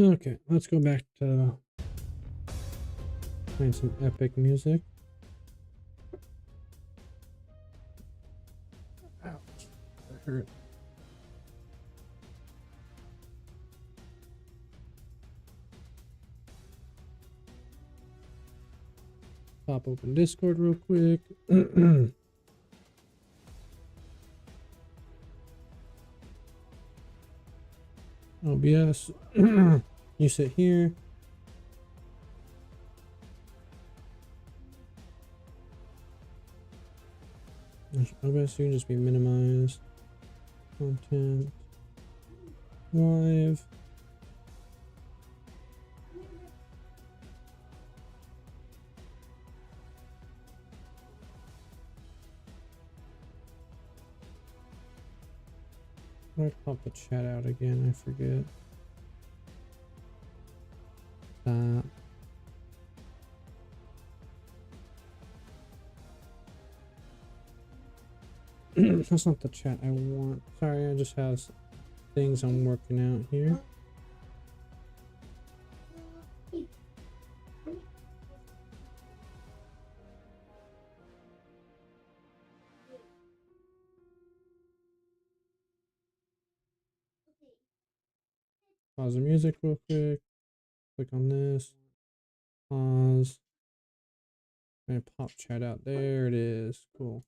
Okay, let's go back to playing some epic music. Ouch, that hurt. Pop open Discord real quick. OBS. You sit here. OBS, you can just be minimized. Content. Live. I pop the chat out again, I forget. That's not the chat I want. Sorry, I just have things I'm working out here. Pause the music real quick. Click on this. Pause. And pop chat out. There it is. Cool.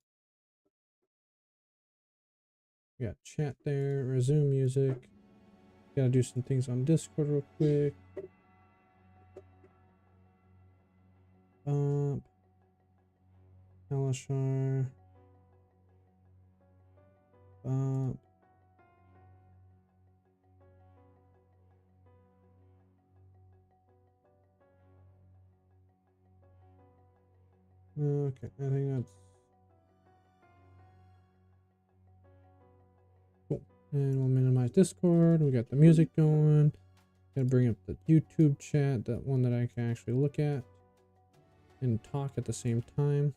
We got chat there. Resume music. Gotta do some things on Discord real quick. Bump. Alashar. Bump. Okay, I think that's cool. And we'll minimize Discord. We got the music going. Gotta bring up the YouTube chat, that one that I can actually look at and talk at the same time.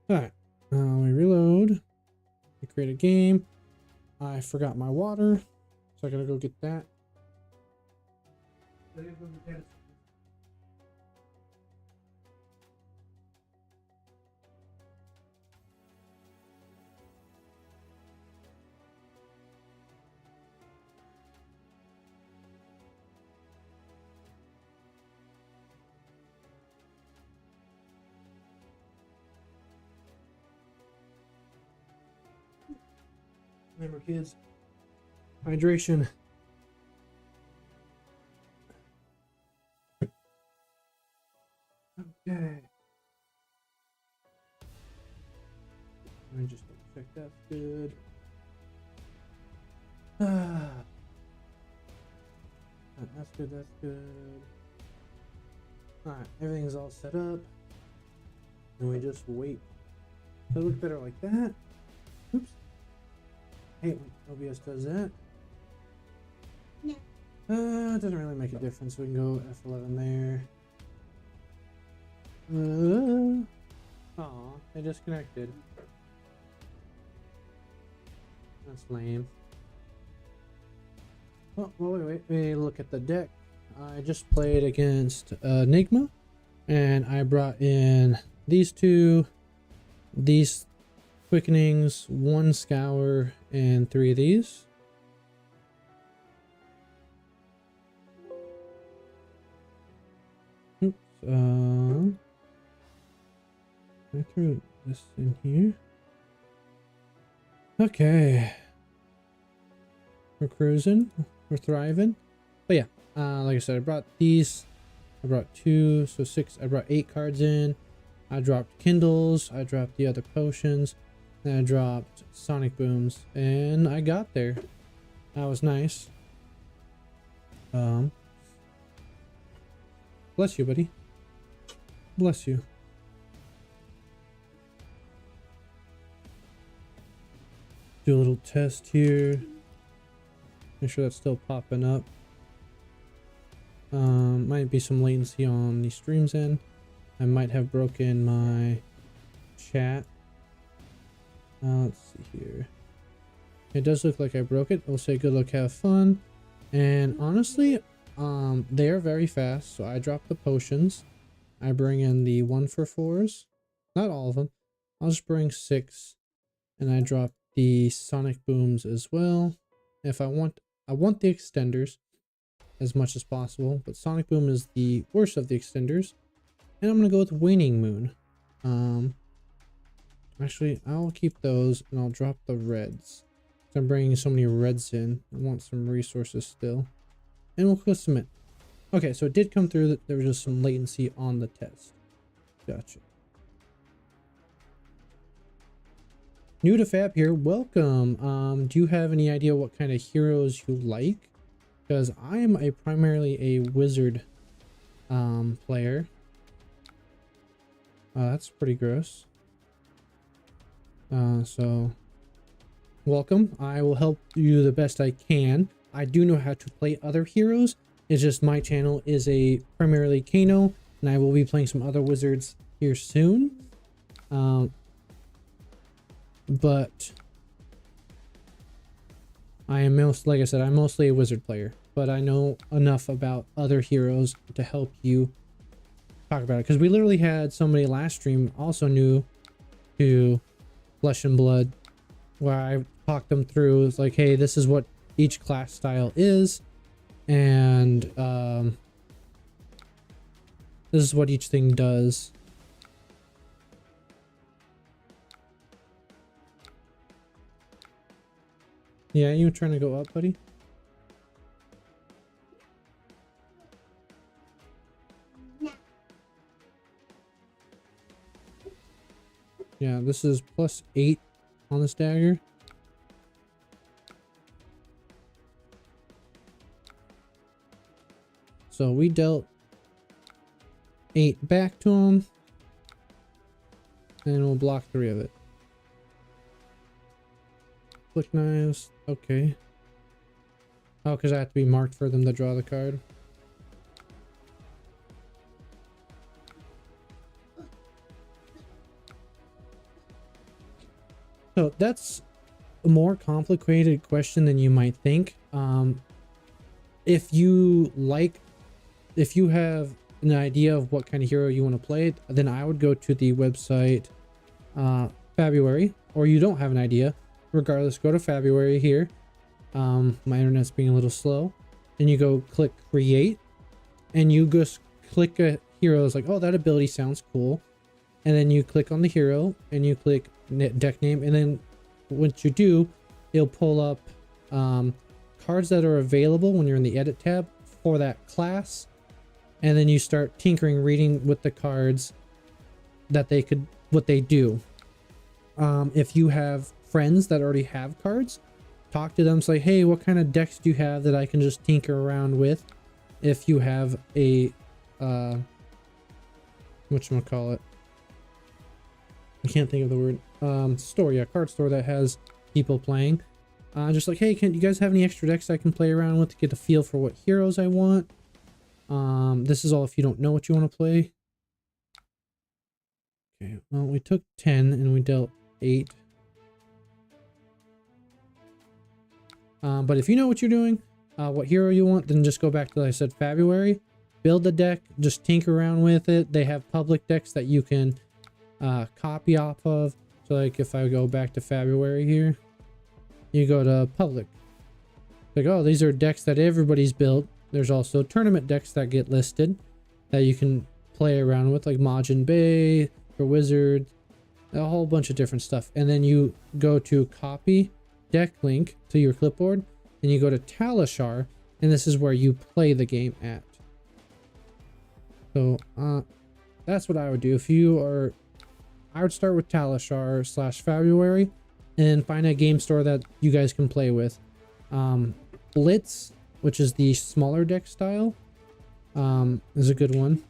Alright, we reload. We create a game. I forgot my water, so I gotta go get that. Remember, kids, hydration. Okay. Let me just check that's good. That's good, that's good. Alright, everything's all set up. And we just wait. Does it look better like that? Oops. Hey, OBS does that. No. It doesn't really make a difference. We can go F11 there. Aw, they disconnected. That's lame. Oh, well, wait, look at the deck. I just played against Enigma, and I brought in these two, these Quickenings, 1 Scour, and 3 of these. Oops, I threw this in here. Okay. We're cruising. We're thriving. But yeah, like I said, I brought these. I brought 2, so 6. I brought 8 cards in. I dropped Kindles. I dropped the other potions. And I dropped Sonic Booms. And I got there. That was nice. Bless you, buddy. Bless you. Do a little test here. Make sure that's still popping up. Might be some latency on the stream's end. I might have broken my chat. Let's see here. It does look like I broke it. I'll say good luck, have fun. And honestly, they are very fast. So I drop the potions. I bring in the 1-for-4s. Not all of them. I'll just bring 6. And I drop the sonic booms as well. If I want the extenders as much as possible, but sonic boom is the worst of the extenders. And I'm gonna go with waning moon. Actually, I'll keep those and I'll drop the reds. I'm bringing so many reds in. I want some resources still. And we'll click submit. Okay, so it did come through that there was just some latency on the test. Gotcha. New to Fab here, welcome. Do you have any idea what kind of heroes you like? Because I am primarily a wizard player. That's pretty gross. So welcome. I will help you the best I can. I do know how to play other heroes. It's just my channel is a primarily Kano, and I will be playing some other wizards here soon. But I am like I said, I'm mostly a wizard player, but I know enough about other heroes to help you talk about it. Because we literally had somebody last stream also new to Flesh and Blood, where I talked them through. It's like, hey, this is what each class style is, and this is what each thing does. Yeah, you trying to go up, buddy? No. Yeah, this is +8 on this dagger. So we dealt 8 back to him, and we'll block 3 of it. Flick knives, okay. Oh, because I have to be marked for them to draw the card. So that's a more complicated question than you might think. If you have an idea of what kind of hero you want to play, then I would go to the website February, or you don't have an idea, regardless, go to February here. My internet's being a little slow. And you go click create, and you just click a hero. It's like, oh, that ability sounds cool. And then you click on the hero and you click deck name, and then what you do, it'll pull up cards that are available when you're in the edit tab for that class, and then you start tinkering, reading with the cards that what they do. If you have friends that already have cards, talk to them, say, hey, what kind of decks do you have that I can just tinker around with? If you have a whatchamacallit, I can't think of the word, store, yeah, card store that has people playing, just like, hey, can you guys have any extra decks I can play around with to get a feel for what heroes I want? This is all if you don't know what you want to play. Okay, well, we took 10 and we dealt 8. But if you know what you're doing, what hero you want, then just go back to, like I said, February, build the deck, just tinker around with it. They have public decks that you can copy off of. So like if I go back to February here, you go to public, like, oh, these are decks that everybody's built. There's also tournament decks that get listed that you can play around with, like Majin Bay for Wizards, a whole bunch of different stuff. And then you go to copy deck link to your clipboard, and you go to Talishar, and this is where you play the game at. So that's what I would do. If you are, I would start with Talishar / February and find a game store that you guys can play with. Blitz, which is the smaller deck style, is a good one.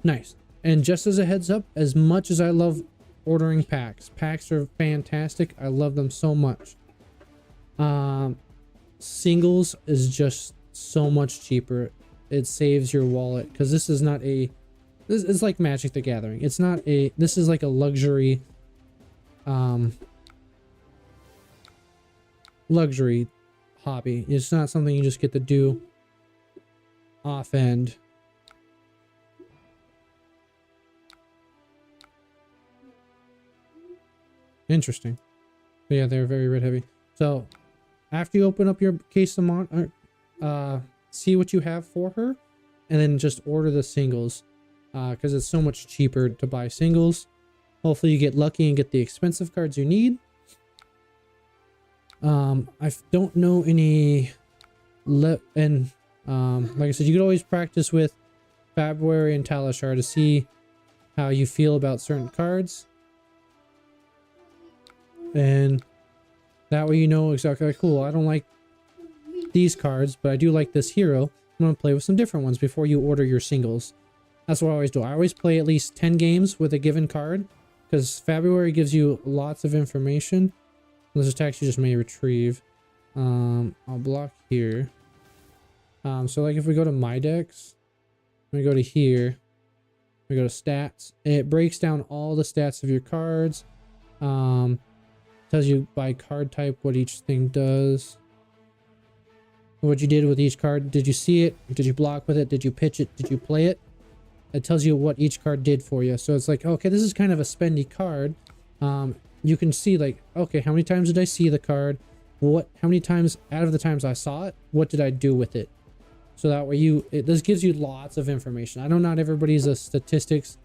Nice. And just as a heads up, as much as I love ordering packs are fantastic, I love them so much, singles is just so much cheaper. It saves your wallet, because this is not a, this is like Magic the Gathering. It's not a, this is like a luxury hobby. It's not something you just get to do off end. Interesting. But yeah, they're very red heavy. So after you open up your case of see what you have for her, and then just order the singles, because it's so much cheaper to buy singles. Hopefully you get lucky and get the expensive cards you need. I don't know any like I said, you could always practice with February and Talishar to see how you feel about certain cards, and that way you know exactly, like, cool, I don't like these cards, but I do like this hero. I'm gonna play with some different ones before you order your singles. That's what I always do. I always play at least 10 games with a given card, because February gives you lots of information. This attack you just may retrieve. I'll block here. So like if we go to my decks, we go to here, we go to stats, it breaks down all the stats of your cards. Tells you by card type what each thing does, what you did with each card. Did you see it? Did you block with it? Did you pitch it? Did you play it? It tells you what each card did for you. So it's like, okay, this is kind of a spendy card. You can see, like, okay, how many times did I see the card? How many times out of the times I saw it, what did I do with it? So that way this gives you lots of information. I know not everybody's a statistics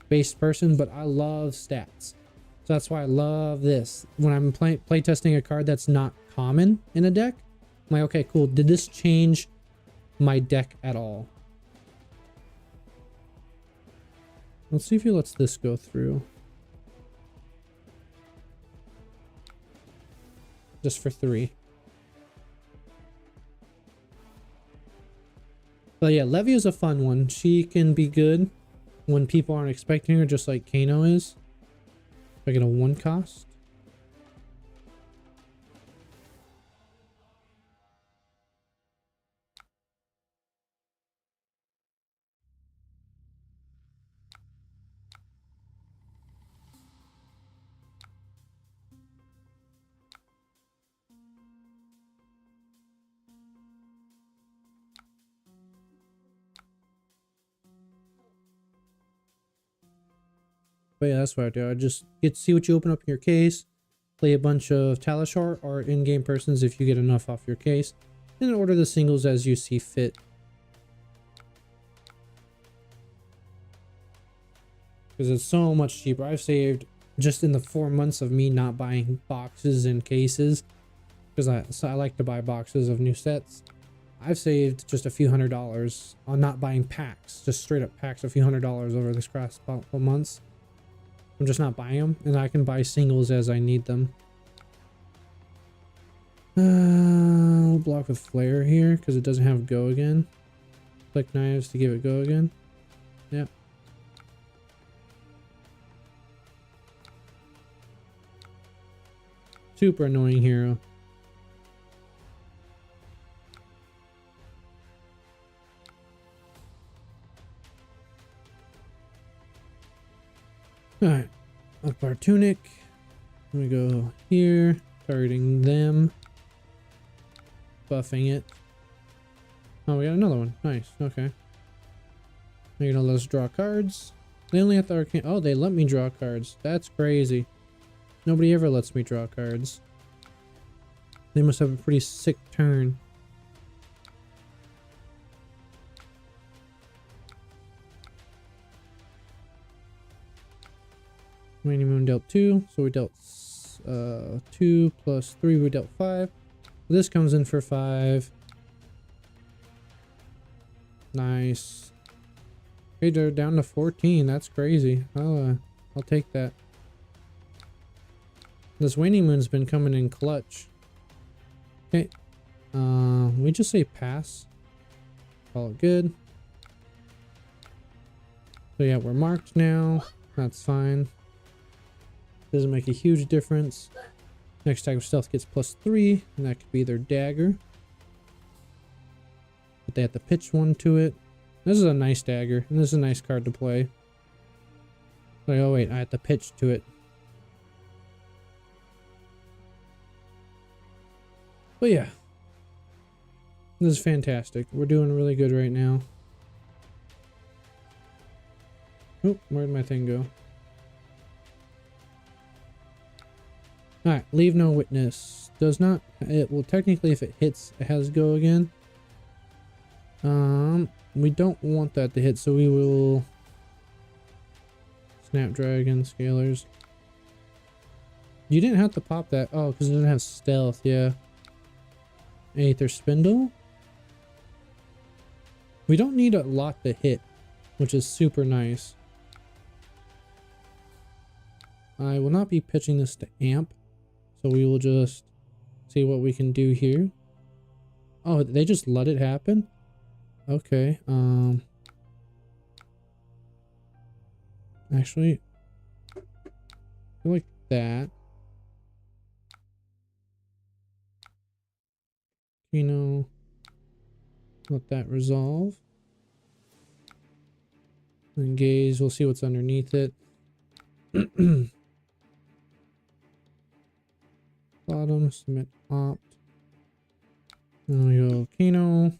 based person, but I love stats. So that's why I love this. When I'm play testing a card that's not common in a deck, I'm like, okay, cool. Did this change my deck at all? Let's see if he lets this go through. Just for 3. But yeah, Levy is a fun one. She can be good when people aren't expecting her, just like Kano is. If I get a 1 cost. But yeah, that's what I do. I just get to see what you open up in your case, play a bunch of Talishar or in-game persons if you get enough off your case, and then order the singles as you see fit. Because it's so much cheaper. I've saved just in the 4 months of me not buying boxes and cases, because I like to buy boxes of new sets. I've saved just a few $100s on not buying packs, just straight up packs, a few $100s over this past couple months. I'm just not buying them, and I can buy singles as I need them. We'll block with Flare here because it doesn't have go again. Click knives to give it go again. Yep. Super annoying hero. Alright, up our tunic. We go here, targeting them, buffing it. Oh, we got another one. Nice, okay. They're gonna let us draw cards. They only have the arcane. Oh, they let me draw cards. That's crazy. Nobody ever lets me draw cards. They must have a pretty sick turn. Waning Moon dealt 2, so we dealt 2 plus 3, we dealt 5. This comes in for 5. Nice. Okay, they're down to 14. That's crazy. I'll take that. This Waning Moon's been coming in clutch. Okay. We just say pass. Call it good. So yeah, we're marked now. That's fine. Doesn't make a huge difference. Next type of stealth gets +3, and that could be their dagger. But they have to pitch one to it. This is a nice dagger, and this is a nice card to play. Like, oh wait, I have to pitch to it. But yeah, This is fantastic. We're doing really good right now. Oh, where'd my thing go? Alright, leave no witness. Does not, it will technically, if it hits, it has go again. We don't want that to hit, so we will Snapdragon scalers. You didn't have to pop that. Oh, because it doesn't have stealth, yeah. Aether spindle. We don't need a lot to hit, which is super nice. I will not be pitching this to amp, so we will just see what we can do here. Oh, they just let it happen? Okay, actually, I feel like that. Kano, let that resolve. And gaze, we'll see what's underneath it. Bottom, submit opt. Then we go Kano.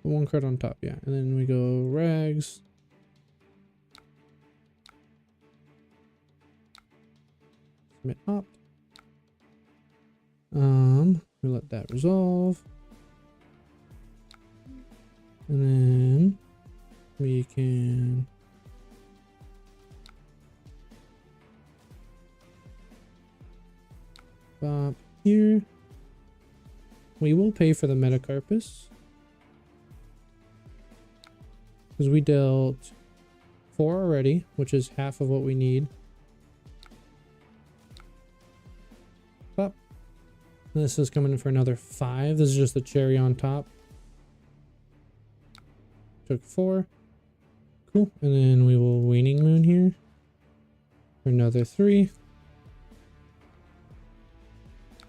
One card on top, yeah. And then we go rags. Submit opt. We let that resolve. And then we can pop here. We will pay for the Metacarpus, because we dealt 4 already, which is half of what we need. Pop. This is coming in for another 5. This is just the cherry on top. Took 4. Cool. And then we will Waning Moon here for another 3.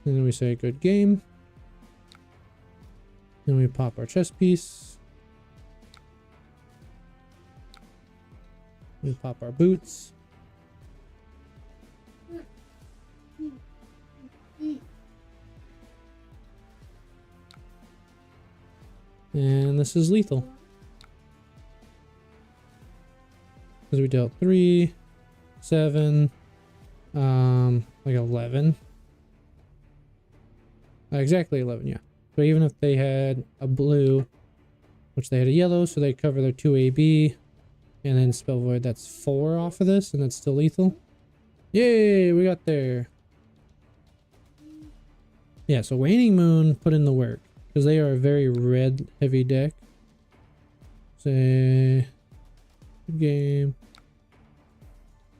And then we say good game. Then we pop our chess piece. We pop our boots. And this is lethal. Because we dealt 3, 7, like 11. Exactly 11, yeah. So even if they had a blue, which they had a yellow, so they cover their 2 AB, and then Spell Void, that's 4 off of this, and that's still lethal. Yay, we got there. Yeah, so Waning Moon put in the work, because they are a very red heavy deck. Say, good game.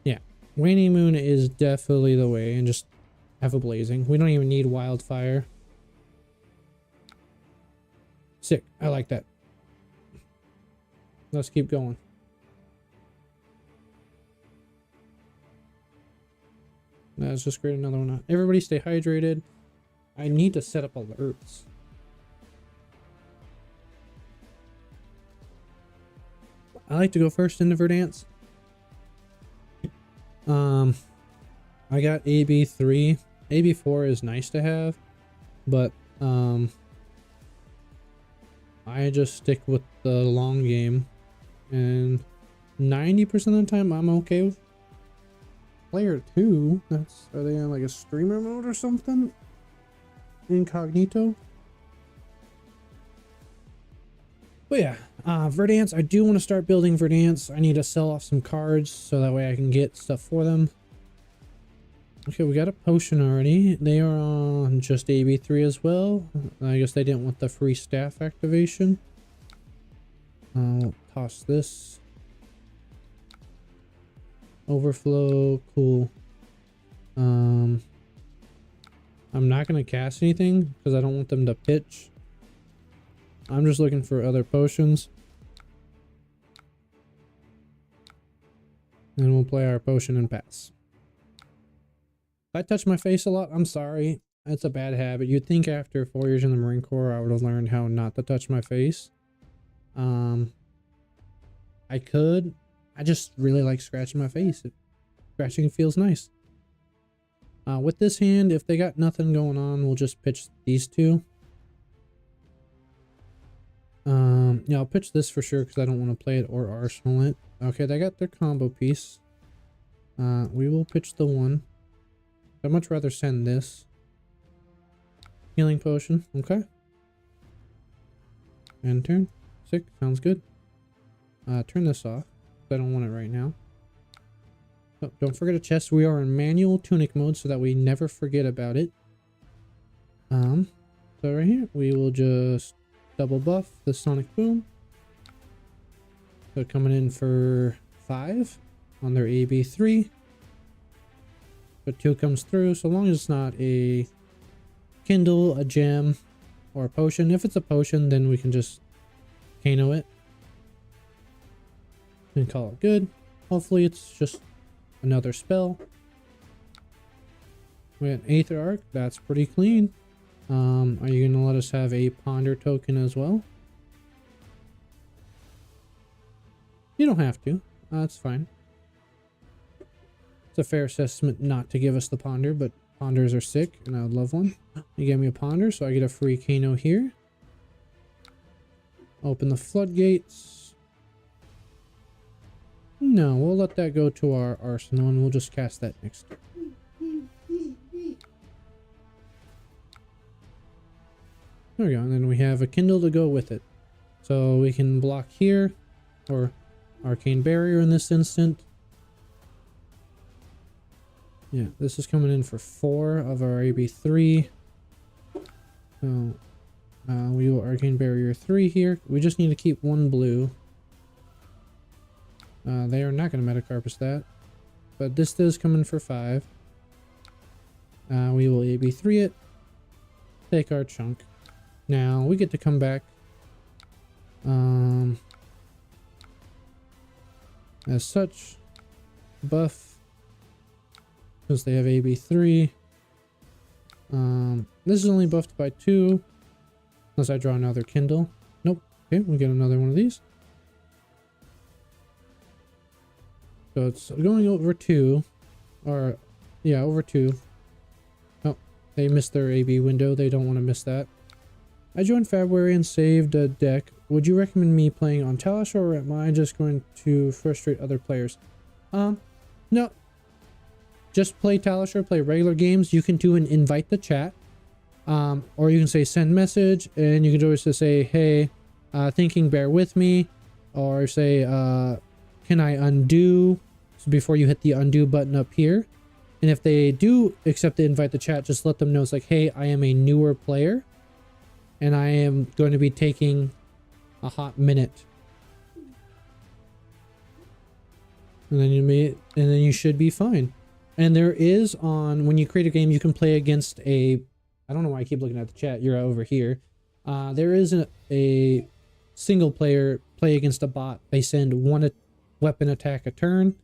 Yeah, Waning Moon is definitely the way, and just have a blazing. We don't even need Wildfire. Sick, I like that. Let's keep going. Let's just create another one. Everybody stay hydrated. I need to set up alerts. I like to go first into Verdance. I got AB3. AB4 is nice to have, but I just stick with the long game, and 90% of the time I'm okay with player 2. That's, are they on like a streamer mode or something? Incognito. But yeah, Verdance, I do want to start building Verdance. I need to sell off some cards so that way I can get stuff for them. Okay, we got a potion already. They are on just AB3 as well. I guess they didn't want the free staff activation. We'll toss this. Overflow, cool. I'm not going to cast anything because I don't want them to pitch. I'm just looking for other potions. And we'll play our potion and pass. If I touch my face a lot, I'm sorry. That's a bad habit. You'd think after 4 years in the Marine Corps, I would have learned how not to touch my face. I could. I just really like scratching my face. Scratching feels nice. With this hand, if they got nothing going on, we'll just pitch these two. Yeah, I'll pitch this for sure because I don't want to play it or arsenal it. Okay, they got their combo piece. We will pitch the one. I'd much rather send this. Healing potion, okay. And turn. Sick, sounds good. Turn this off. I don't want it right now. Oh, don't forget a chest. We are in manual tunic mode so that we never forget about it. So right here, we will just double buff the sonic boom. So coming in for 5 on their AB3. So 2 comes through, so long as it's not a Kindle, a gem, or a potion. If it's a potion, then we can just Kano it and call it good. Hopefully it's just another spell. We had Aether Arc, that's pretty clean. Are you gonna let us have a Ponder token as well? You don't have to. That's fine. It's a fair assessment not to give us the Ponder, but Ponders are sick, and I would love one. You gave me a Ponder, so I get a free Kano here. Open the floodgates. No, we'll let that go to our arsenal, and we'll just cast that next turn. There we go, and then we have a Kindle to go with it. So we can block here, or Arcane Barrier in this instant. Yeah, this is coming in for 4 of our AB3. So we will Arcane Barrier 3 here. We just need to keep 1 blue. They are not going to Metacarpus that. But this does come in for 5. We will AB3 it. Take our chunk. Now we get to come back. As such, buff. Because they have AB3. This is only buffed by 2. Unless I draw another Kindle. Nope. Okay, we get another one of these. So it's going over 2. Or, yeah, over 2. Oh, they missed their AB window. They don't want to miss that. I joined February and saved a deck. Would you recommend me playing on Talash, or am I just going to frustrate other players? No. Just play Talash or play regular games. You can do an invite the chat. Or you can say send message, and you can always just say, hey, thinking bear with me. Or say, can I undo? So before you hit the undo button up here. And if they do accept the invite the chat, just let them know it's like, hey, I am a newer player. And I am going to be taking a hot minute. And then you should be fine. And there is when you create a game, you can play against I don't know why I keep looking at the chat. You're over here. There is a single player play against a bot. They send 1 weapon attack a turn,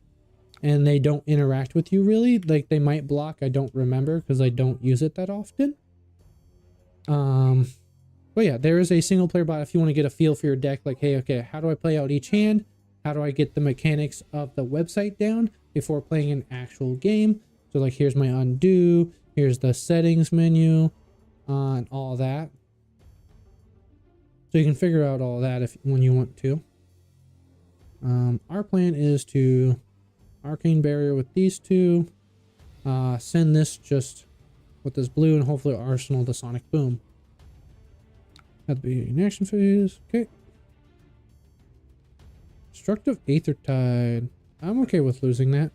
and they don't interact with you really. Like they might block. I don't remember because I don't use it that often. But yeah, there is a single player bot if you want to get a feel for your deck. Like, hey, okay, how do I play out each hand? How do I get the mechanics of the website down before playing an actual game? So like, here's my undo, here's the settings menu, and all that. So you can figure out all that when you want to. Our plan is to Arcane Barrier with these 2, send this just with this blue, and hopefully arsenal the Sonic Boom. That'd be an action phase. Okay. Destructive Aether Tide. I'm okay with losing that.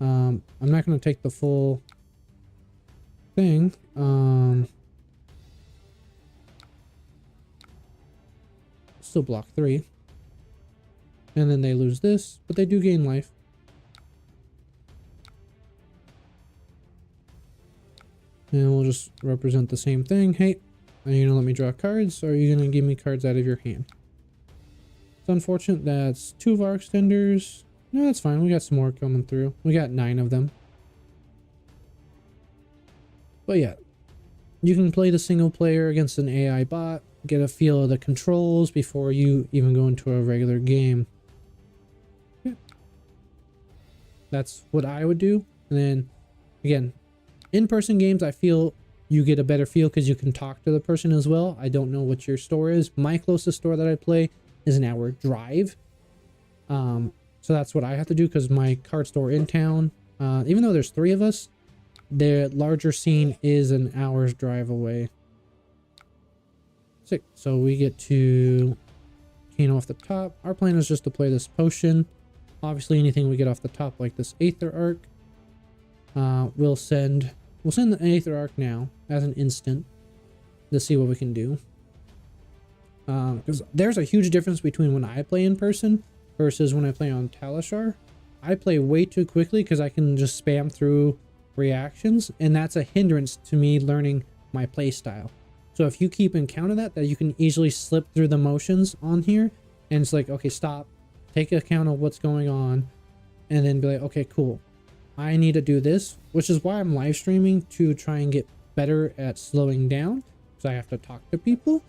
I'm not going to take the full thing. Still block 3. And then they lose this, but they do gain life. And we'll just represent the same thing. Hey, are you going to let me draw cards, or are you going to give me cards out of your hand? It's unfortunate that's 2 of our extenders. No, that's fine. We got some more coming through. We got 9 of them. But yeah, you can play the single player against an AI bot, get a feel of the controls before you even go into a regular game. Yeah. That's what I would do. And then, again, In-person games, I feel you get a better feel because you can talk to the person as well. I don't know what your store is. My closest store that I play is an hour drive. So that's what I have to do because my card store in town, even though there's 3 of us, the larger scene is an hour's drive away. Sick. So we get to Kano off the top. Our plan is just to play this potion. Obviously, anything we get off the top, like this Aether Arc, we'll send the Aether Arc now as an instant to see what we can do. Because there's a huge difference between when I play in person versus when I play on Talishar. I play way too quickly because I can just spam through reactions, and that's a hindrance to me learning my play style. So if you keep in count of that you can easily slip through the motions on here, and it's like, okay, stop, take account of what's going on, and then be like, okay, cool, I need to do this, which is why I'm live streaming, to try and get better at slowing down, because I have to talk to people,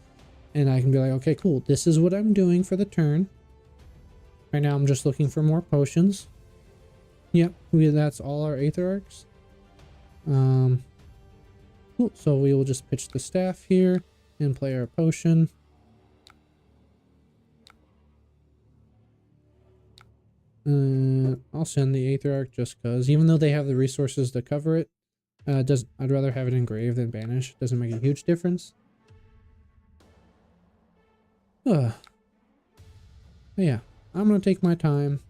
and I can be like, okay, cool, this is what I'm doing for the turn. Right now I'm just looking for more potions. Yep, that's all our Aether Arcs. Cool. So we will just pitch the staff here and play our potion. I'll send the Aether Arc just because, even though they have the resources to cover it, I'd rather have it engraved than banish. Doesn't make a huge difference. But yeah, I'm gonna take my time,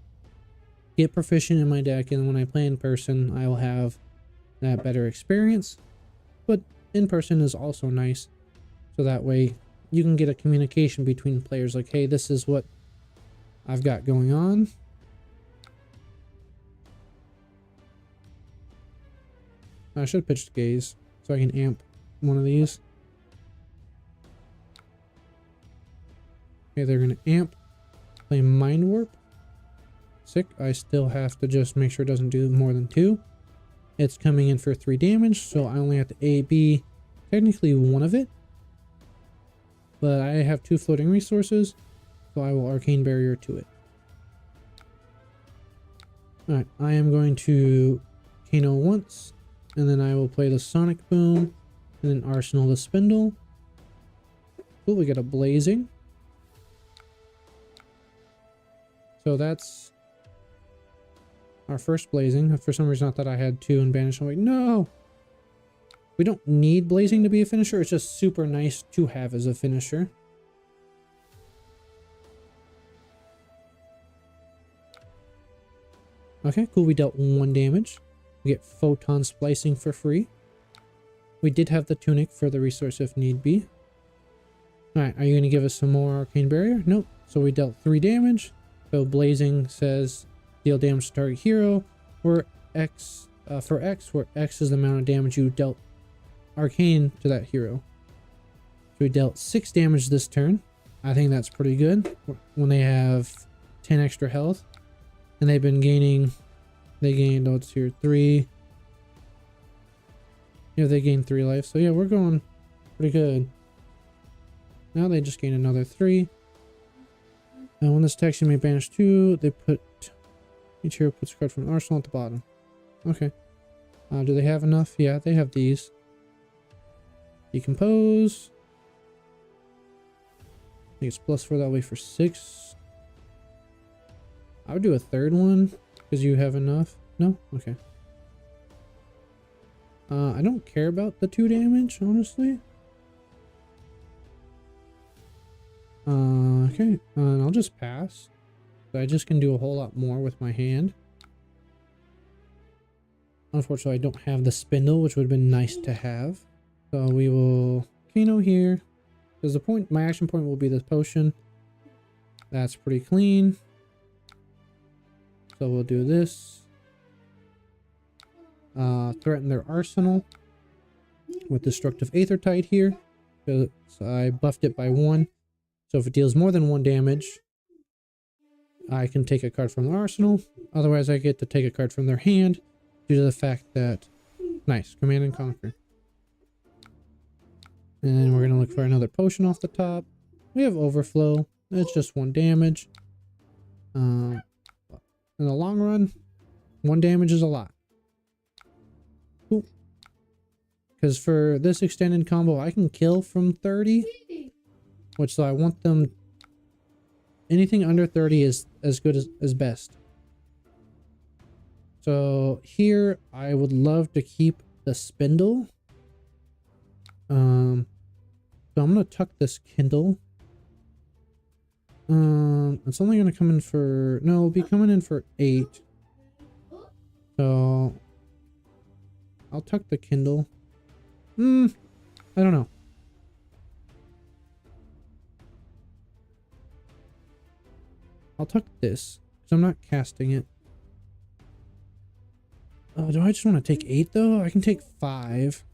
get proficient in my deck, and when I play in person, I will have that better experience. But in person is also nice, so that way you can get a communication between players, like, hey, this is what I've got going on. I should pitch Gaze so I can amp one of these. Okay, they're gonna amp, play Mind Warp. Sick. I still have to just make sure it doesn't do more than 2. It's coming in for 3 damage, so I only have to AB technically 1 of it. But I have 2 floating resources, so I will Arcane Barrier to it. Alright, I am going to Kano once, and then I will play the Sonic Boom, and then Arsenal the Spindle. Cool, we get a Blazing. So that's our first Blazing. For some reason I thought I had 2 and banish. I'm like, no! We don't need Blazing to be a finisher. It's just super nice to have as a finisher. Okay, cool. We dealt 1 damage. We get Photon Splicing for free. We did have the Tunic for the resource if need be. Alright, are you going to give us some more Arcane Barrier? Nope. So we dealt 3 damage. So Blazing says deal damage to target hero, or X, for X, where X is the amount of damage you dealt Arcane to that hero. So we dealt 6 damage this turn. I think that's pretty good when they have 10 extra health. And they've been gaining, they gained, oh, it's here, 3. Yeah, they gained 3 life. So yeah, we're going pretty good. Now they just gain another 3. And when this attacks, you may banish 2. They put, each hero puts a card from the arsenal at the bottom. Okay. Do they have enough? Yeah, they have these. Decompose. I think it's +4 that way for 6. I would do a 3rd one because you have enough. No? Okay. I don't care about the 2 damage, honestly. Okay. I'll just pass. I just can do a whole lot more with my hand. Unfortunately, I don't have the spindle, which would have been nice to have. So we will Kano here. Because the point, my action point will be this potion. That's pretty clean. So we'll do this. Threaten their arsenal with Destructive Aethertide here. So I buffed it by 1. So if it deals more than 1 damage, I can take a card from the arsenal. Otherwise, I get to take a card from their hand due to the fact that... Nice. Command and Conquer. And then we're going to look for another potion off the top. We have Overflow. It's just 1 damage. In the long run, 1 damage is a lot. Cool. Because for this extended combo, I can kill from 30. Which, so I want them... Anything under 30 is as good as best. So here, I would love to keep the spindle. So I'm going to tuck this Kindle. It's only going to come in for... No, it'll be coming in for 8. So... I'll tuck the Kindle. I don't know. I'll tuck this, because I'm not casting it. Do I just want to take 8 though? I can take 5.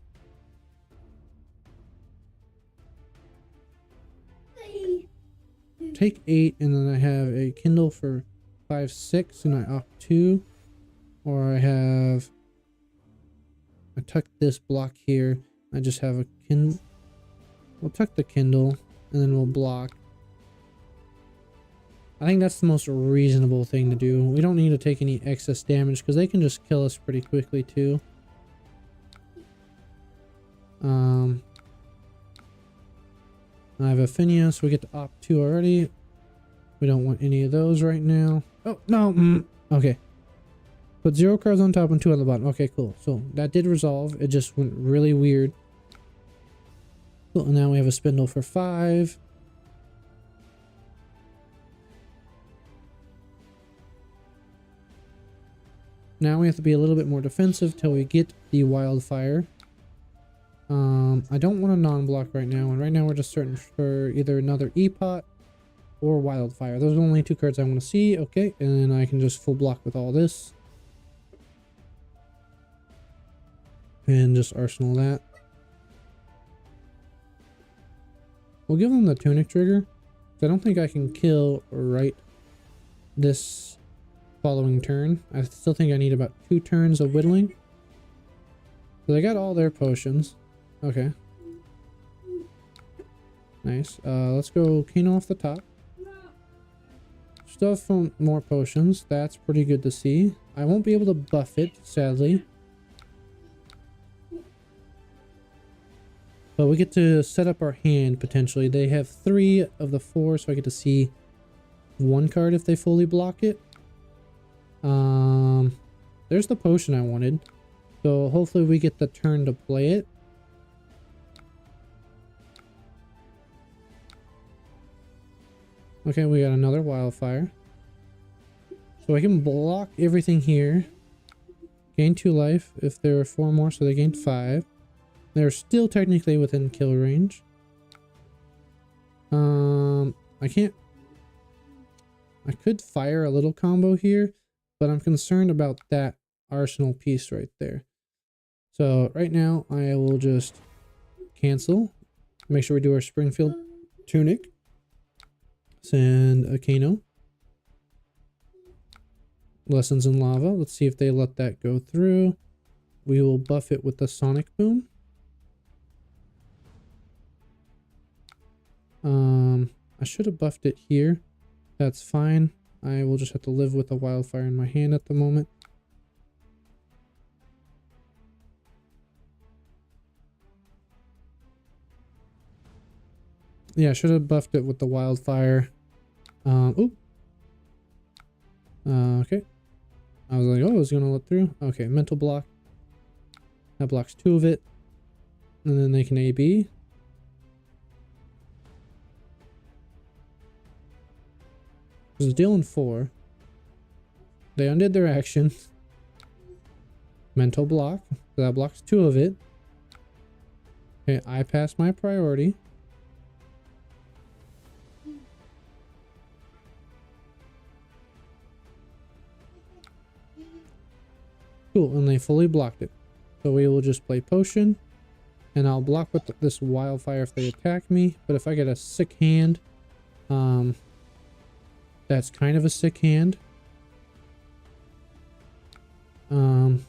Take 8, and then I have a Kindle for 5, 6, and I opt 2. Or I have... I tuck this block here. I just have a Kindle. We'll tuck the Kindle, and then we'll block. I think that's the most reasonable thing to do. We don't need to take any excess damage, because they can just kill us pretty quickly, too. I have Affinia, so we get to opt 2 already. We don't want any of those right now. Oh, no! Okay. Put 0 cards on top and 2 on the bottom. Okay, cool. So that did resolve. It just went really weird. Cool. And now we have a spindle for 5. Now we have to be a little bit more defensive till we get the wildfire. I don't want a non-block right now. And right now we're just searching for either another E-Pot or wildfire. Those are the only 2 cards I want to see. Okay. And then I can just full block with all this. And just arsenal that. We'll give them the tunic trigger. I don't think I can kill right this following turn. I still think I need about 2 turns of whittling. So they got all their potions. Okay. Nice. Let's go Kano off the top. Still have some more potions. That's pretty good to see. I won't be able to buff it, sadly. But we get to set up our hand, potentially. They have 3 of the 4, so I get to see 1 card if they fully block it. There's the potion I wanted. So hopefully we get the turn to play it. Okay, we got another wildfire. So I can block everything here. Gain 2 life if there are 4 more, so they gained 5. They're still technically within kill range. I can't... I could fire a little combo here, but I'm concerned about that arsenal piece right there. So right now I will just cancel. Make sure we do our Springfield tunic. Send a Kano. Lessons in Lava. Let's see if they let that go through. We will buff it with the Sonic Boom. I should have buffed it here. That's fine. I will just have to live with the wildfire in my hand at the moment. Yeah, I should have buffed it with the wildfire. Okay. I was like, oh, it was gonna let through. Okay, mental block. That blocks 2 of it. And then they can AB. It's dealing 4. They undid their action. Mental block. So that blocks 2 of it. Okay, I passed my priority. Cool, and they fully blocked it. So we will just play potion. And I'll block with this wildfire if they attack me. But if I get a sick hand, that's kind of a sick hand. Okay.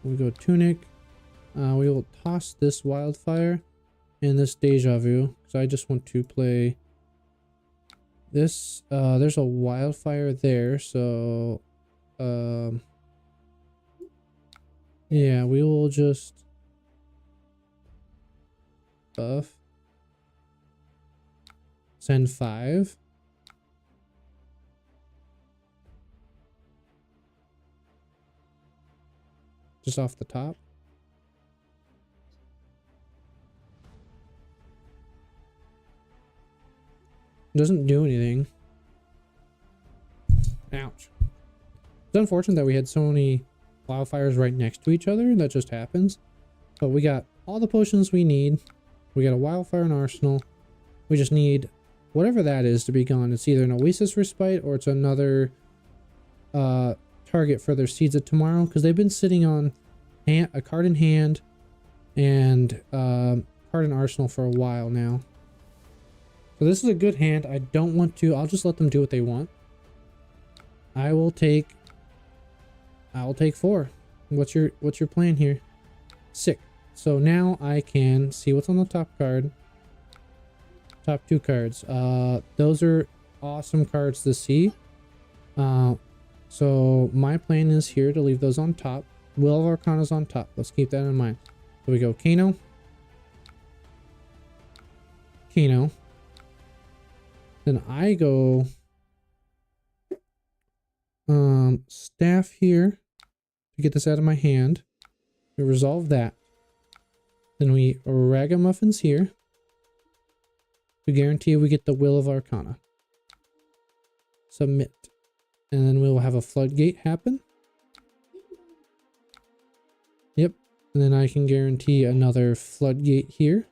We go tunic. We will toss this wildfire and this deja vu, because I just want to play This, there's a wildfire there, so, yeah, we will just buff. Send 5. Just off the top. Doesn't do anything. Ouch. It's unfortunate that we had so many wildfires right next to each other. That just happens. But we got all the potions we need. We got a wildfire in arsenal. We just need whatever that is to be gone. It's either an Oasis Respite or it's another target for their Seeds of Tomorrow. Because they've been sitting on a card in hand and card in arsenal for a while now. So this is a good hand. I don't want to. I'll just let them do what they want. I'll take 4. What's your plan here? Sick. So now I can see what's on the top card. Top 2 cards. Those are awesome cards to see. So my plan is here to leave those on top. Will of Arcana's on top. Let's keep that in mind. So we go Kano. Kano. Then I go staff here to get this out of my hand. We resolve that. Then we ragamuffins here to guarantee we get the Will of Arcana. Submit. And then we'll have a floodgate happen. Yep. And then I can guarantee another floodgate here.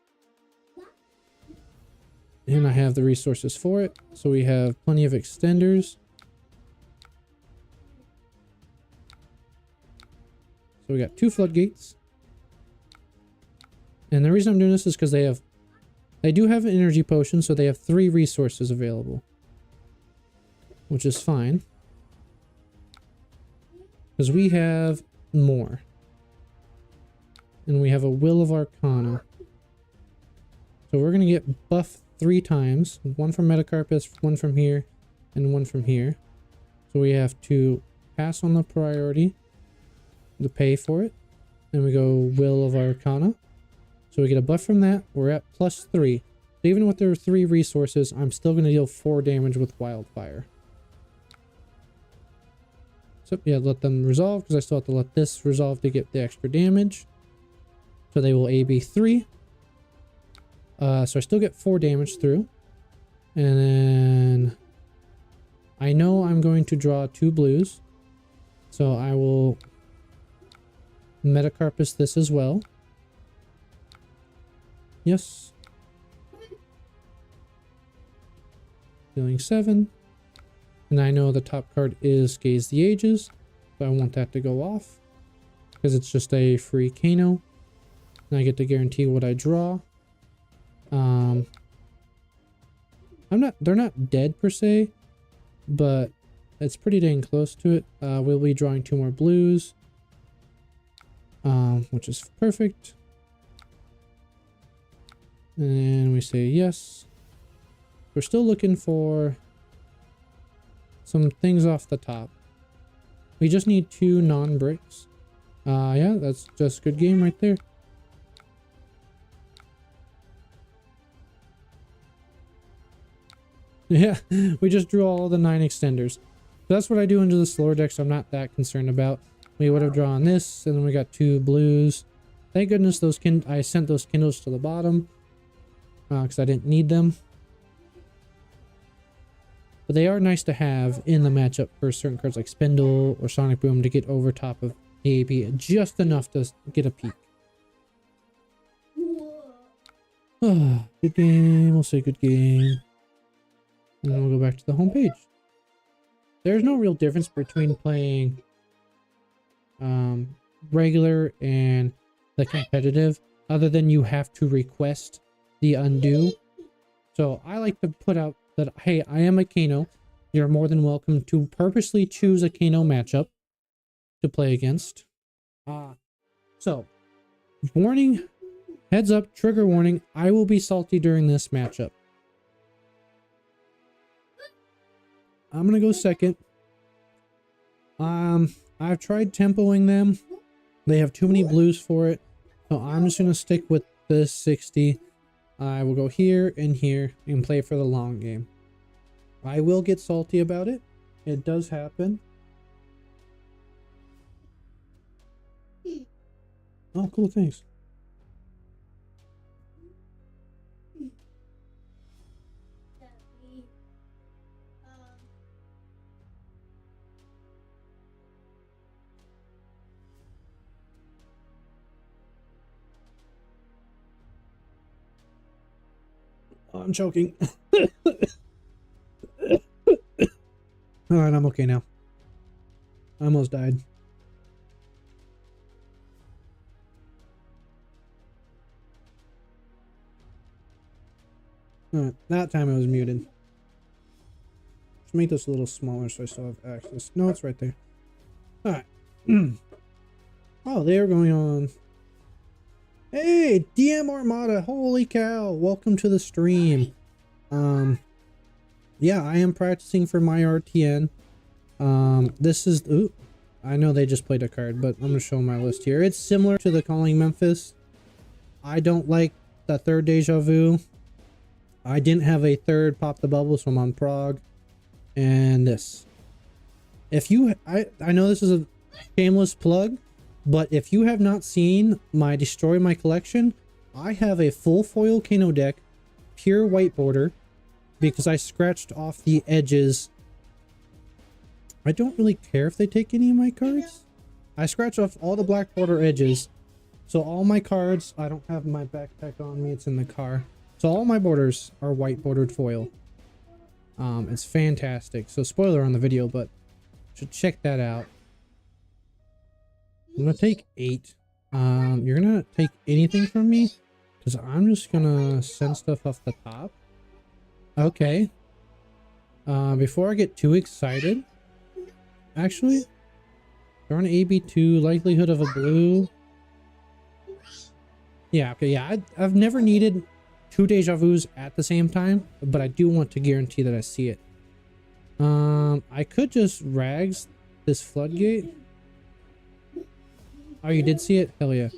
And I have the resources for it. So we have plenty of extenders. So we got 2 floodgates. And the reason I'm doing this is because they do have an energy potion, so they have 3 resources available. Which is fine. Because we have more. And we have a Will of Arcana. So we're going to get buff 3 times. 1 from Metacarpus, 1 from here, and 1 from here. So we have to pass on the priority to pay for it. Then we go Will of Arcana. So we get a buff from that. We're at +3. So even with their 3 resources, I'm still going to deal 4 damage with Wildfire. So yeah, let them resolve because I still have to let this resolve to get the extra damage. So they will AB 3. So I still get 4 damage through. And then I know I'm going to draw 2 blues. So I will Metacarpus this as well. Yes. Dealing 7. And I know the top card is Gaze the Ages. So I want that to go off. Because it's just a free Kano. And I get to guarantee what I draw. They're not dead per se, but it's pretty dang close to it. We'll be drawing 2 more blues, which is perfect. And we say yes. We're still looking for some things off the top. We just need 2 non-bricks. Yeah, that's just good game right there. Yeah, we just drew all the 9 extenders. So that's what I do into the slower deck, so I'm not that concerned about. We would have drawn this, and then we got 2 blues. Thank goodness I sent those Kindles to the bottom, because I didn't need them. But they are nice to have in the matchup for certain cards like Spindle or Sonic Boom to get over top of AB just enough to get a peek. Good game. We'll say good game. And then we'll go back to the home page. There's no real difference between playing regular and the competitive, other than you have to request the undo. So I like to put out that, hey, I am a Kano. You're more than welcome to purposely choose a Kano matchup to play against. So, warning, heads up, trigger warning, I will be salty during this matchup. I'm gonna go second. I've tried tempoing them. They have too many blues for it. So I'm just gonna stick with this 60. I will go here and play for the long game. I will get salty about it. It does happen. Oh, cool, thanks. Oh, I'm choking. Alright, I'm okay now. I almost died. Alright, that time I was muted. Let's make this a little smaller so I still have access. No, it's right there. Alright. Oh, they're going on. Hey, DM Armada, holy cow, welcome to the stream. Yeah, I am practicing for my RTN. This is, ooh, I know they just played a card, but I'm gonna show my list here. It's similar to the Calling Memphis. I don't like the third Deja Vu. I didn't have a third Pop the Bubble, so I'm on Prague. And this. If you, I know this is a shameless plug, but if you have not seen my Destroy My Collection, I have a full foil Kano deck, pure white border, because I scratched off the edges. I don't really care if they take any of my cards. I scratched off all the black border edges. So all my cards, I don't have my backpack on me, it's in the car. So all my borders are white bordered foil. It's fantastic. So spoiler on the video, but should check that out. I'm gonna take 8. You're gonna take anything from me? Because I'm just gonna send stuff off the top. Okay. Before I get too excited, actually, they're on AB2, likelihood of a blue. Yeah, okay, yeah, I've never needed 2 Deja Vus at the same time, but I do want to guarantee that I see it. I could just rags this floodgate. Oh, you did see it? Hell yeah.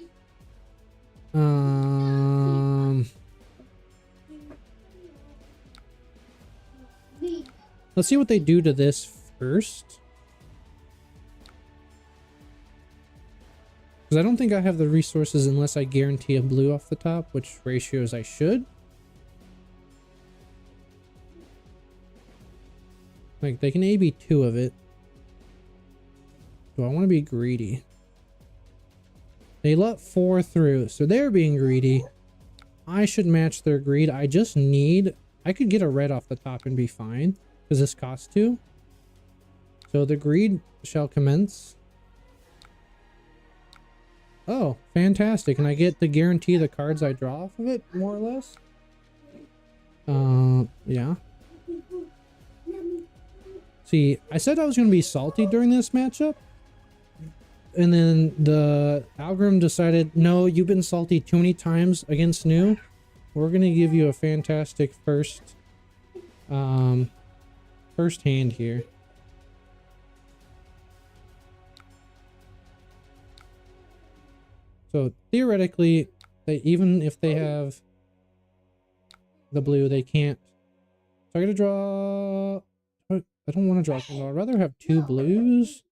Let's see what they do to this first. Because I don't think I have the resources unless I guarantee a blue off the top, which ratios I should. Like, they can AB 2 of it. Do I want to be greedy? They let 4 through, so they're being greedy. I should match their greed. I just need... I could get a red off the top and be fine, because this costs 2. So the greed shall commence. Oh, fantastic. And I get to guarantee the cards I draw off of it, more or less? Yeah. See, I said I was going to be salty during this matchup. And then the algorithm decided, no, you've been salty too many times against New. We're going to give you a fantastic first hand here. So theoretically, even if they have the blue, they can't. So I gotta draw. I don't want to draw Kano. I'd rather have 2 blues.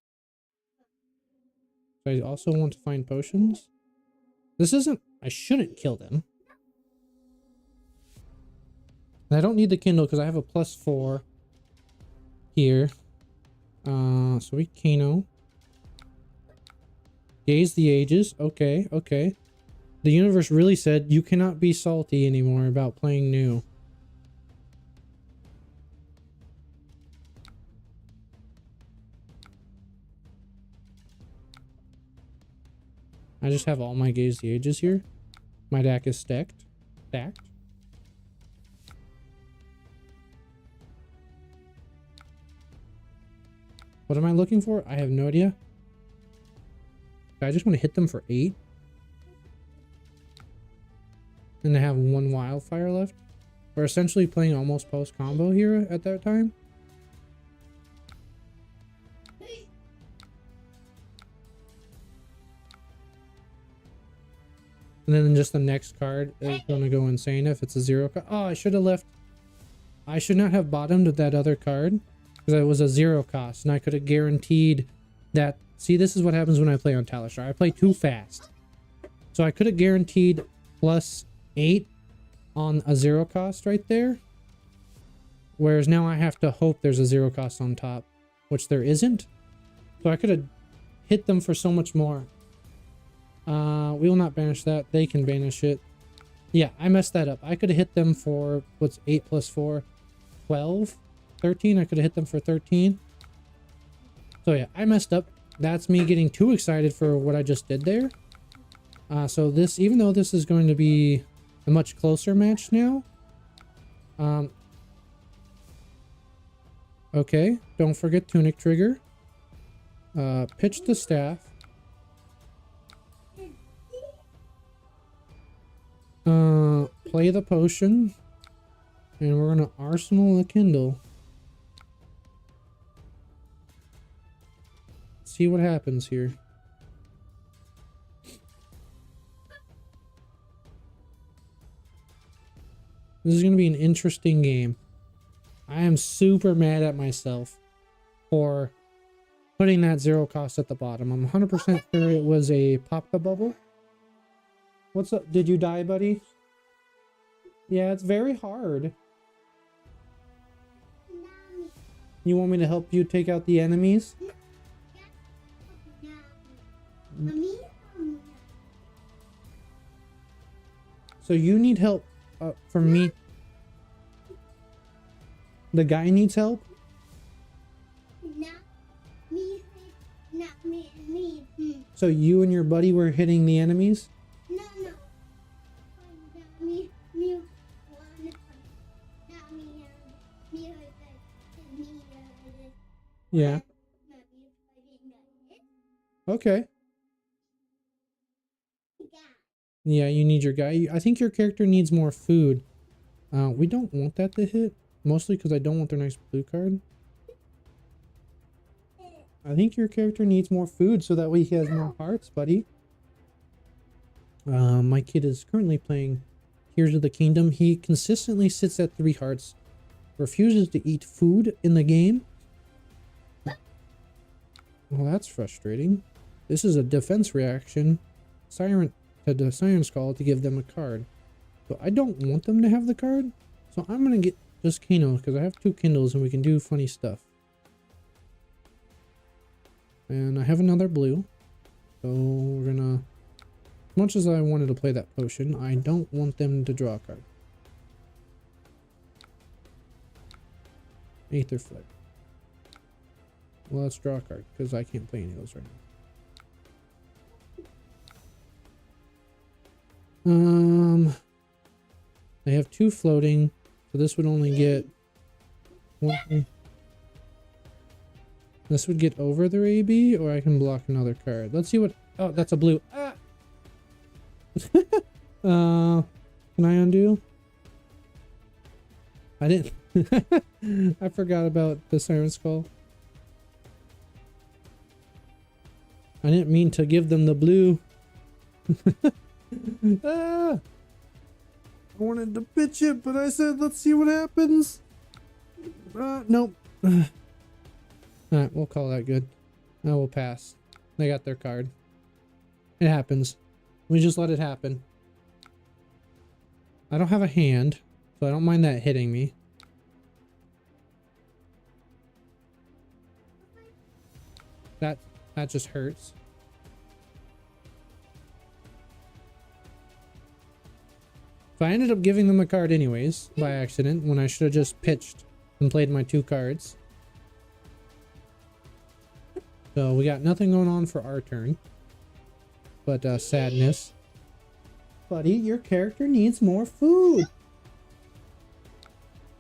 I also want to find potions. This isn't... I shouldn't kill them. And I don't need the Kindle because I have a +4 here. So we Kano. Gaze the Ages. Okay, okay. The universe really said you cannot be salty anymore about playing New. I just have all my Gaze the Ages here. My deck is stacked. What am I looking for? I have no idea. I just want to hit them for 8. And they have 1 wildfire left. We're essentially playing almost post combo here at that time. And then just the next card is going to go insane if it's a 0 card. Oh, I should have left. I should not have bottomed with that other card because it was a 0 cost and I could have guaranteed that. See, this is what happens when I play on Talistar. I play too fast. So I could have guaranteed +8 on a 0 cost right there. Whereas now I have to hope there's a 0 cost on top, which there isn't. So I could have hit them for so much more. We will not banish that. They can banish it. Yeah, I messed that up. I could have hit them for, what's 8 + 4? 12? 13? I could have hit them for 13. So yeah, I messed up. That's me getting too excited for what I just did there. So this, even though this is going to be a much closer match now. Okay, don't forget Tunic Trigger. Pitch the staff. Play the potion. And we're gonna arsenal the Kindle. See what happens here. This is gonna be an interesting game. I am super mad at myself for putting that 0 cost at the bottom. I'm 100% sure it was a pop the bubble. What's up? Did you die, buddy? Yeah, it's very hard. You want me to help you take out the enemies? So you need help from me. The guy needs help? Not me. So you and your buddy were hitting the enemies? No. Yeah. Okay. Yeah, you need your guy. I think your character needs more food. We don't want that to hit. Mostly because I don't want their nice blue card. I think your character needs more food so that way he has more hearts, buddy. My kid is currently playing Tears of the Kingdom. He consistently sits at 3 hearts. Refuses to eat food in the game. Well, that's frustrating. This is a defense reaction. Siren to the Siren's Call to give them a card. So I don't want them to have the card. So I'm going to get just Kano because I have 2 Kindles and we can do funny stuff. And I have another blue. So we're going to... As much as I wanted to play that potion, I don't want them to draw a card. Aether Flare. Well, let's draw a card because I can't play any of those right now. I have 2 floating, so this would only get 1. This would get over their AB, or I can block another card. Let's see what... Oh, that's a blue. Ah! Can I undo? I didn't. I forgot about the Siren's Call. I didn't mean to give them the blue. Ah! I wanted to pitch it, but I said, let's see what happens. Nope. Alright, we'll call that good. I will pass. They got their card. It happens. We just let it happen. I don't have a hand, so I don't mind that hitting me. That just hurts. So I ended up giving them a card anyways, by accident, when I should have just pitched and played my 2 cards. So we got nothing going on for our turn. But sadness. Buddy, your character needs more food.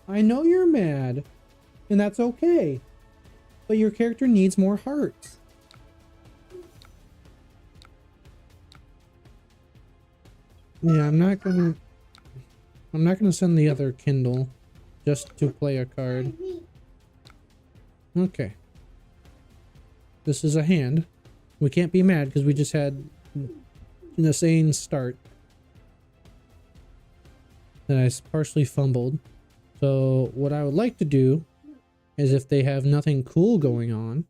I know you're mad. And that's okay. But your character needs more hearts. Yeah, I'm not gonna send the other Kindle just to play a card. Okay. This is a hand. We can't be mad because we just had an insane start. that I partially fumbled. So what I would like to do is, if they have nothing cool going on,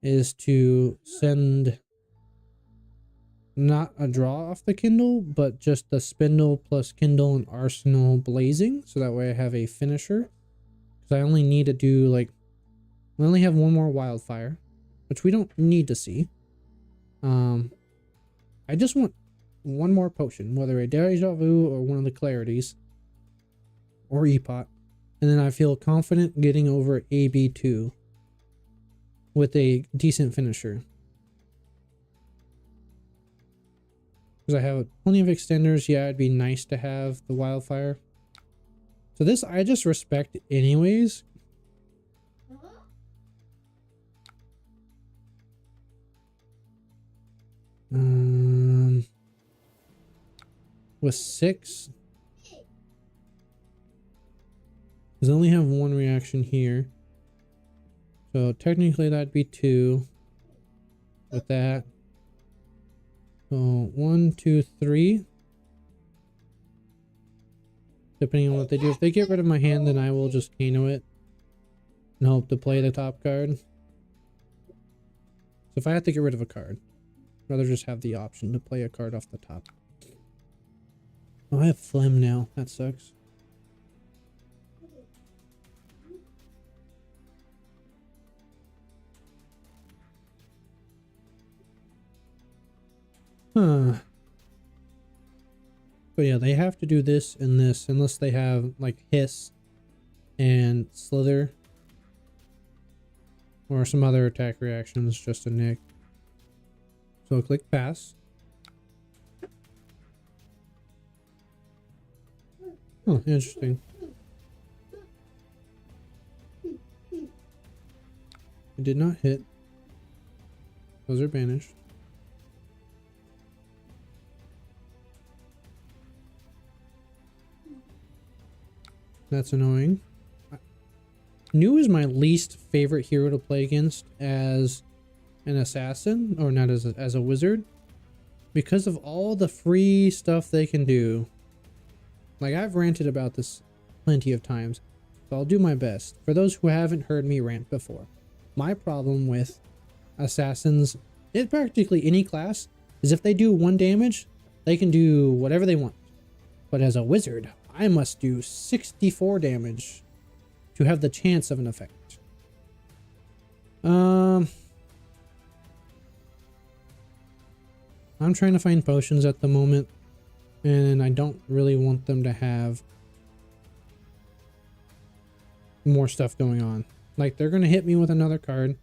is to send not a draw off the Kindle, but just the Spindle plus Kindle and Arsenal blazing. So that way I have a finisher. Because I only need to do like, we only have one more wildfire, which we don't need to see. I just want one more potion, whether a Deja Vu or one of the Clarities or Epot. And then I feel confident getting over AB2 with a decent finisher. Because I have plenty of extenders. Yeah, it'd be nice to have the wildfire. So this I just respect anyways. With 6, because I only have one reaction here. So technically that'd be 2 with that. So 1, 2, 3. Depending on what they do. If they get rid of my hand, then I will just Kano it and hope to play the top card. So if I have to get rid of a card, I'd rather just have the option to play a card off the top. Oh, I have phlegm now. That sucks. Huh. But yeah, they have to do this and this unless they have like Hiss and Slither or some other attack reactions just to nick. So click pass. Oh, interesting. It did not hit. Those are banished. That's annoying. New is my least favorite hero to play against as an assassin, or not as a wizard, because of all the free stuff they can do. Like, I've ranted about this plenty of times, so I'll do my best. For those who haven't heard me rant before, my problem with assassins, in practically any class, is if they do 1 damage, they can do whatever they want. But as a wizard, I must do 64 damage to have the chance of an effect. I'm trying to find potions at the moment, and I don't really want them to have more stuff going on. Like, they're going to hit me with another card,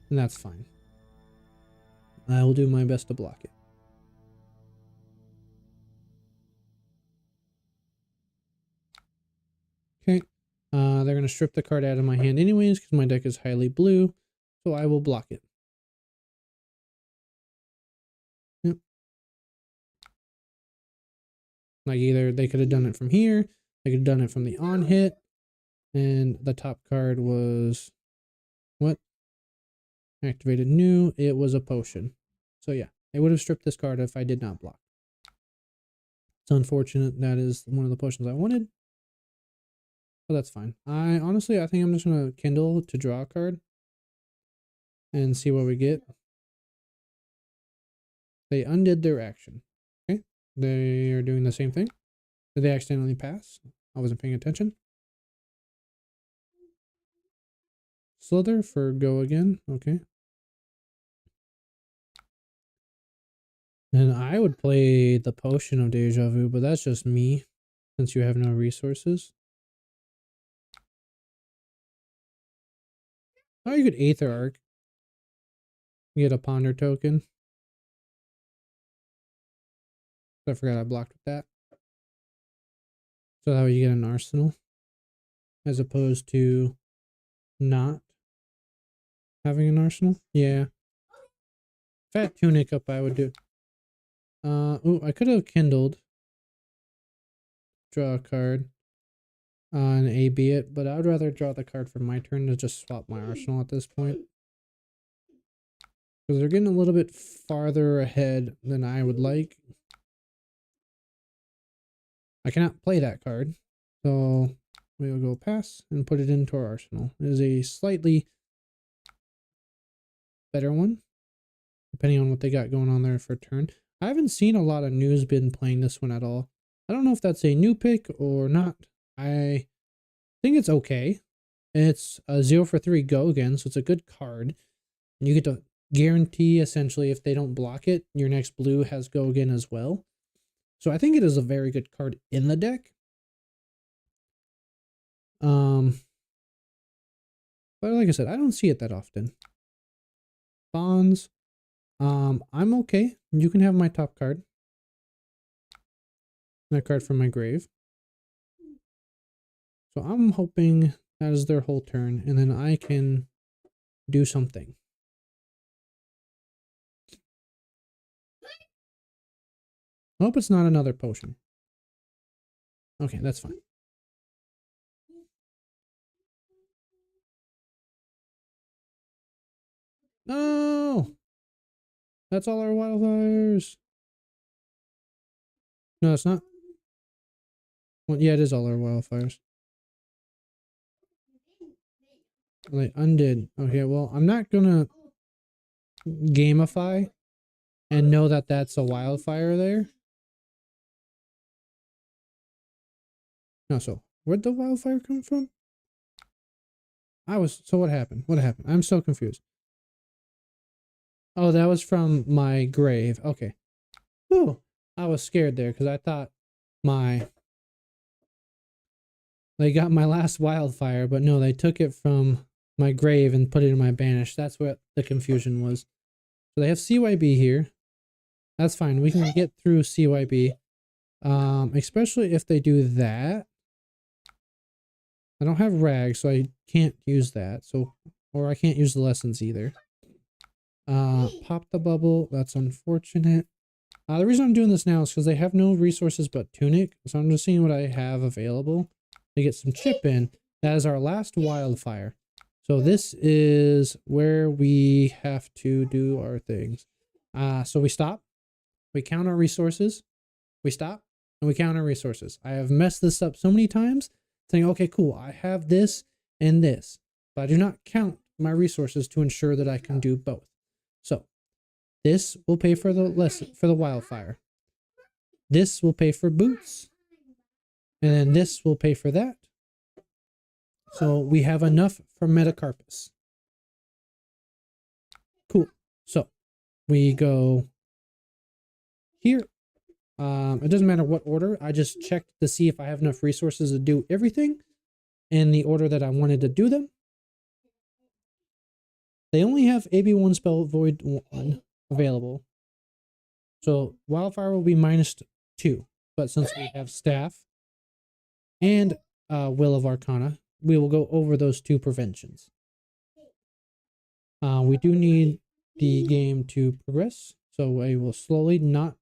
and that's fine. I will do my best to block it. Okay. They're going to strip the card out of my hand anyways because my deck is highly blue, so I will block it. Yep. Like, either they could have done it from here, they could have done it from the on hit, and the top card was what? Activated new. It was a potion. So yeah, they would have stripped this card if I did not block. It's unfortunate. That is one of the potions I wanted. But that's fine. I think I'm just going to Kindle to draw a card and see what we get. They undid their action. Okay. They are doing the same thing. Did they accidentally pass? I wasn't paying attention. Slither for go again. Okay. And I would play the potion of Deja Vu, but that's just me since you have no resources. Oh, you could Aether Arc. Get a Ponder token. I forgot I blocked with that. So that way you get an arsenal. As opposed to not having an arsenal. Yeah. If I had Tunic up, I would do. Oh, I could have Kindled. Draw a card. And AB it, but I would rather draw the card for my turn to just swap my arsenal at this point. Because they're getting a little bit farther ahead than I would like. I cannot play that card. So we will go pass and put it into our arsenal. It is a slightly better one, depending on what they got going on there for turn. I haven't seen a lot of news been playing this one at all. I don't know if that's a new pick or not. I think it's okay. It's a 0 for 3 go again, so it's a good card. And you get to guarantee, essentially, if they don't block it, your next blue has go again as well. So I think it is a very good card in the deck. But like I said, I don't see it that often. Bonds. I'm okay. You can have my top card. That card from my grave. So I'm hoping that is their whole turn, and then I can do something. I hope it's not another potion. Okay, that's fine. No! That's all our wildfires. No, it's not. Well, yeah, it is all our wildfires. Like, undid. Okay, well, I'm not gonna gamify and know that that's a wildfire there. No, so where'd the wildfire come from? So what happened? What happened? I'm so confused. Oh, that was from my grave. Okay. Ooh, I was scared there because I thought they got my last wildfire, but no, they took it from my grave and put it in my banish. That's what the confusion was. So they have CYB here. That's fine. We can get through CYB. Especially if they do that. I don't have rag, so I can't use that. Or I can't use the lessons either. Pop the bubble. That's unfortunate. The reason I'm doing this now is because they have no resources but tunic. So I'm just seeing what I have available to get some chip in. That is our last wildfire. So this is where we have to do our things. So we stop. We count our resources. We stop. And we count our resources. I have messed this up so many times. Saying, okay, cool. I have this and this. But I do not count my resources to ensure that I can do both. So this will pay for the wildfire. This will pay for boots. And then this will pay for that. So we have enough for metacarpus. Cool. So we go here. It doesn't matter what order. I just checked to see if I have enough resources to do everything in the order that I wanted to do them. They only have AB1 spell void 1 available. So wildfire will be -2. But since we have staff and Will of Arcana, we will go over those two preventions. We do need the game to progress. So I will slowly, not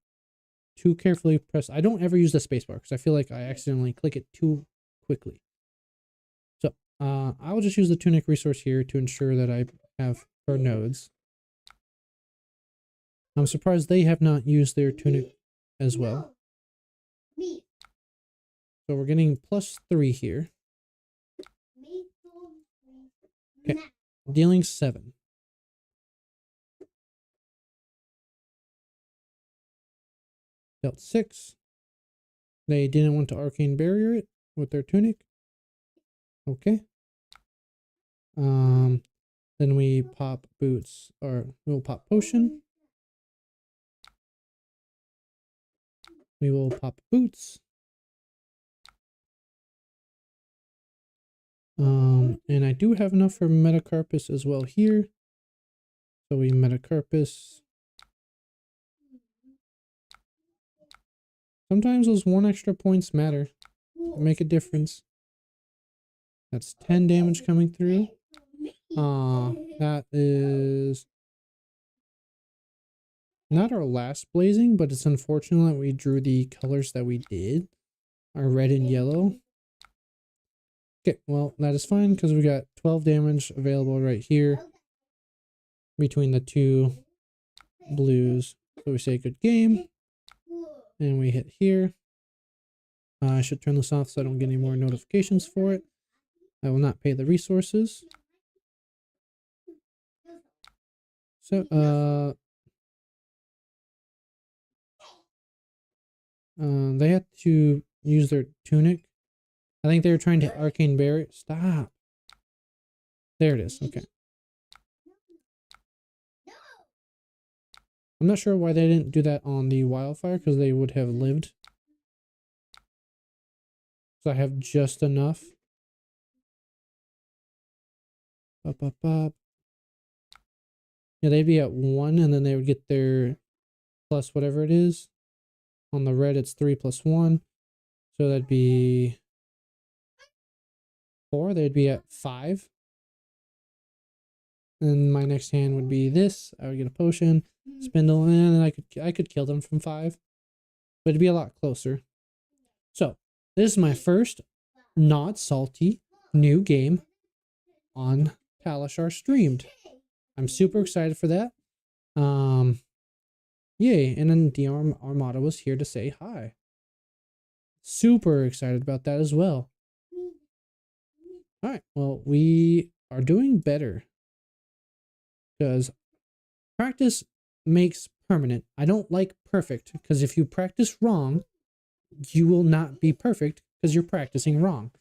too carefully press. I don't ever use the spacebar because I feel like I accidentally click it too quickly. So I will just use the tunic resource here to ensure that I have her nodes. I'm surprised they have not used their tunic as well. So we're getting +3 here. Okay, dealing 7. Dealt 6. They didn't want to arcane barrier it with their tunic. Okay. Then we pop boots, or we'll pop potion. We will pop boots. And I do have enough for metacarpus as well here. So we metacarpus. Sometimes those 1 extra points matter. Make a difference. That's 10 damage coming through. That is not our last blazing, but it's unfortunate that we drew the colors that we did. Our red and yellow. Okay, well, that is fine because we got 12 damage available right here between the two blues. So we say good game. And we hit here. I should turn this off so I don't get any more notifications for it. I will not pay the resources. So, they had to use their tunic. I think they were trying to arcane barrier. Stop. There it is. Okay. I'm not sure why they didn't do that on the wildfire, because they would have lived. So I have just enough. Up, up, up. Yeah, they'd be at 1, and then they would get their plus whatever it is. On the red, it's 3 plus 1. So that'd be 4. They'd be at 5. And my next hand would be this. I would get a potion, spindle, and then I could kill them from 5. But it'd be a lot closer. So this is my first not salty new game on Talishar streamed. I'm super excited for that. Yay, and then the Armada was here to say hi. Super excited about that as well. Alright, well, we are doing better. Because practice makes permanent. I don't like perfect, because if you practice wrong, you will not be perfect because you're practicing wrong.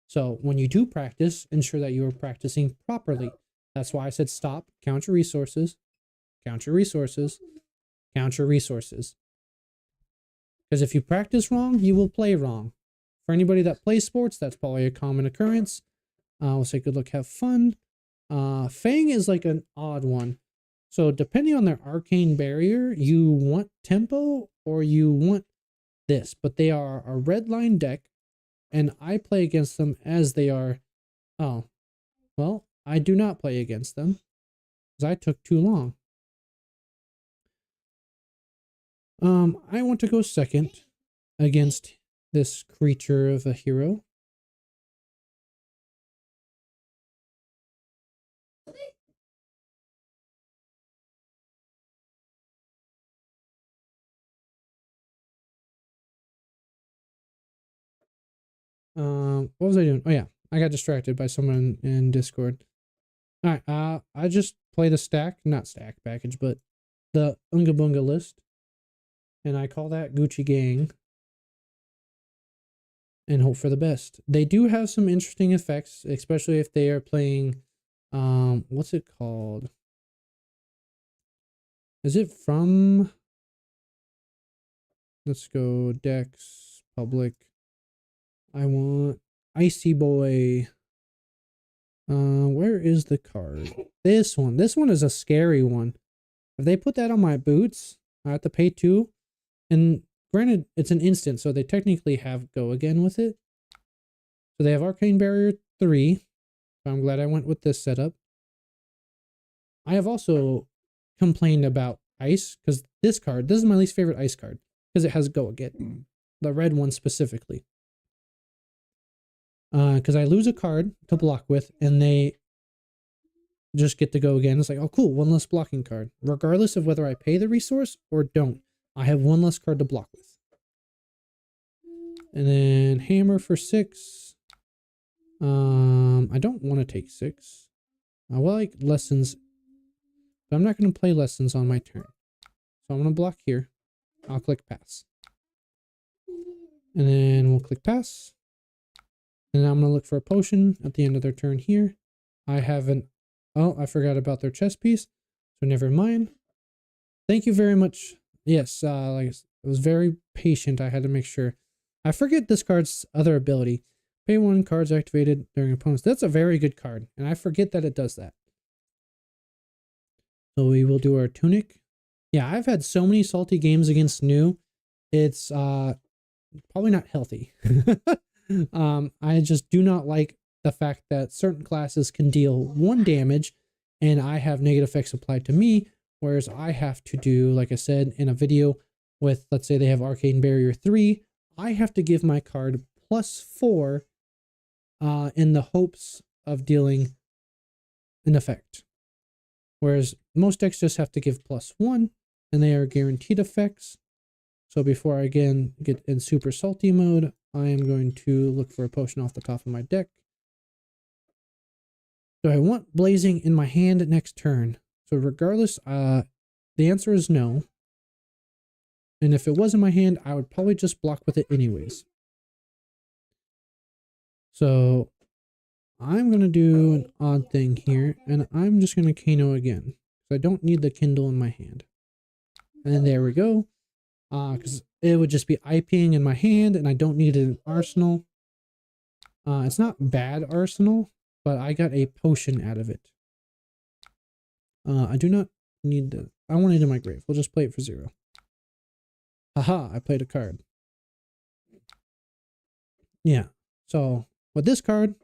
So when you do practice, ensure that you are practicing properly. That's why I said stop, count your resources, count your resources, count your resources. Because if you practice wrong, you will play wrong. For anybody that plays sports, that's probably a common occurrence. We'll say good luck, have fun. Fang is like an odd one. So depending on their arcane barrier, you want tempo or you want this. But they are a red line deck, and I play against them as they are. Oh, well, I do not play against them because I took too long. I want to go second against this creature of a hero. What was I doing? Oh yeah, I got distracted by someone in Discord. All right, I just play the not stack package, but the Unga Bunga list, and I call that Gucci Gang, and hope for the best. They do have some interesting effects, especially if they are playing, what's it called? Is it from? Let's go Dex Public. I want Icy Boy. Where is the card? This one. This one is a scary one. If they put that on my boots, I have to pay 2. And granted, it's an instant, so they technically have go again with it. So they have Arcane Barrier 3. So I'm glad I went with this setup. I have also complained about ice, because this is my least favorite ice card, because it has go again. The red one specifically. Because I lose a card to block with, and they just get to go again. It's like, oh cool, one less blocking card. Regardless of whether I pay the resource or don't, I have one less card to block with. And then hammer for 6. I don't want to take 6. I like lessons, but I'm not going to play lessons on my turn. So I'm going to block here. I'll click pass. And then we'll click pass. And I'm going to look for a potion at the end of their turn here. I haven't... Oh, I forgot about their chest piece. So never mind. Thank you very much. Yes, like it was very patient. I had to make sure. I forget this card's other ability. Pay 1, cards activated during opponents. That's a very good card. And I forget that it does that. So we will do our tunic. Yeah, I've had so many salty games against new. It's probably not healthy. I just do not like the fact that certain classes can deal 1 damage and I have negative effects applied to me, whereas I have to do, like I said in a video with, let's say they have Arcane Barrier 3, I have to give my card +4 in the hopes of dealing an effect. Whereas most decks just have to give +1 and they are guaranteed effects. So before I again get in super salty mode, I am going to look for a potion off the top of my deck. Do I want blazing in my hand next turn? So regardless, the answer is no. And if it was in my hand, I would probably just block with it anyways. So I'm going to do an odd thing here, and I'm just going to Kano again. So I don't need the Kindle in my hand. And there we go. Because it would just be IPing in my hand, and I don't need an arsenal. It's not bad arsenal, but I got a potion out of it. I do not need the... I want it in my grave. We'll just play it for 0. Haha, I played a card. Yeah, so with this card,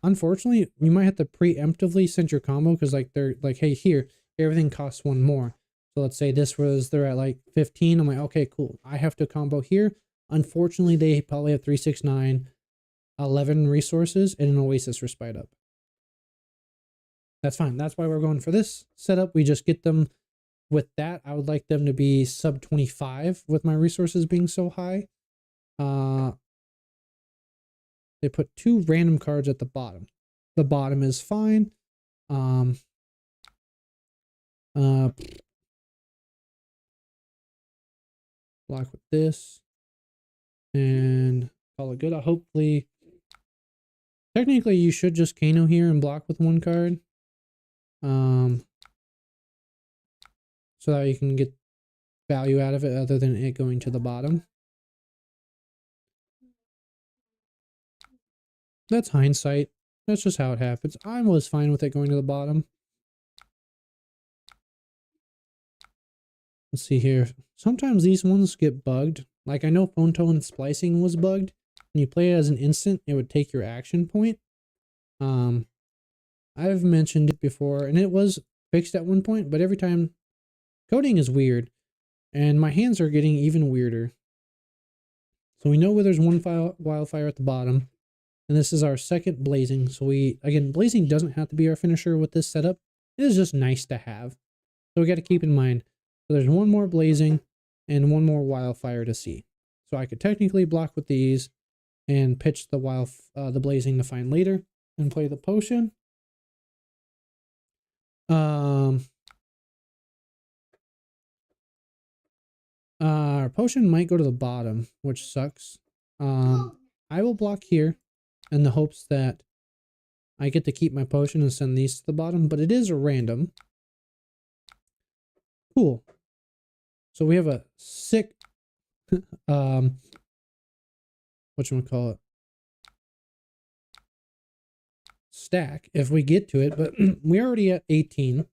unfortunately, you might have to preemptively send your combo because like they're like, hey, here, everything costs 1 more. So let's say they're at like 15. I'm like, okay, cool. I have to combo here. Unfortunately, they probably have 3, 6, 9, 11 resources and an Oasis Respite up. That's fine. That's why we're going for this setup. We just get them with that. I would like them to be sub 25 with my resources being so high. They put 2 random cards at the bottom. The bottom is fine. Block with this and call it good. Hopefully, technically you should just Kano here and block with 1 card. So that you can get value out of it other than it going to the bottom. That's hindsight. That's just how it happens. I was fine with it going to the bottom. Let's see here. Sometimes these ones get bugged. Like I know phone tone and splicing was bugged. When you play it as an instant, it would take your action point. I've mentioned it before, and it was fixed at one point, but every time coding is weird, and my hands are getting even weirder. So we know where there's 1 wildfire at the bottom, and this is our second blazing. So again, blazing doesn't have to be our finisher with this setup. It is just nice to have. So we got to keep in mind. So there's 1 more blazing and 1 more wildfire to see. So I could technically block with these and pitch the blazing to find later and play the potion. Our potion might go to the bottom, which sucks. I will block here in the hopes that I get to keep my potion and send these to the bottom, but it is a random. Cool. So we have a sick, whatchamacallit, stack if we get to it, but we're already at 18.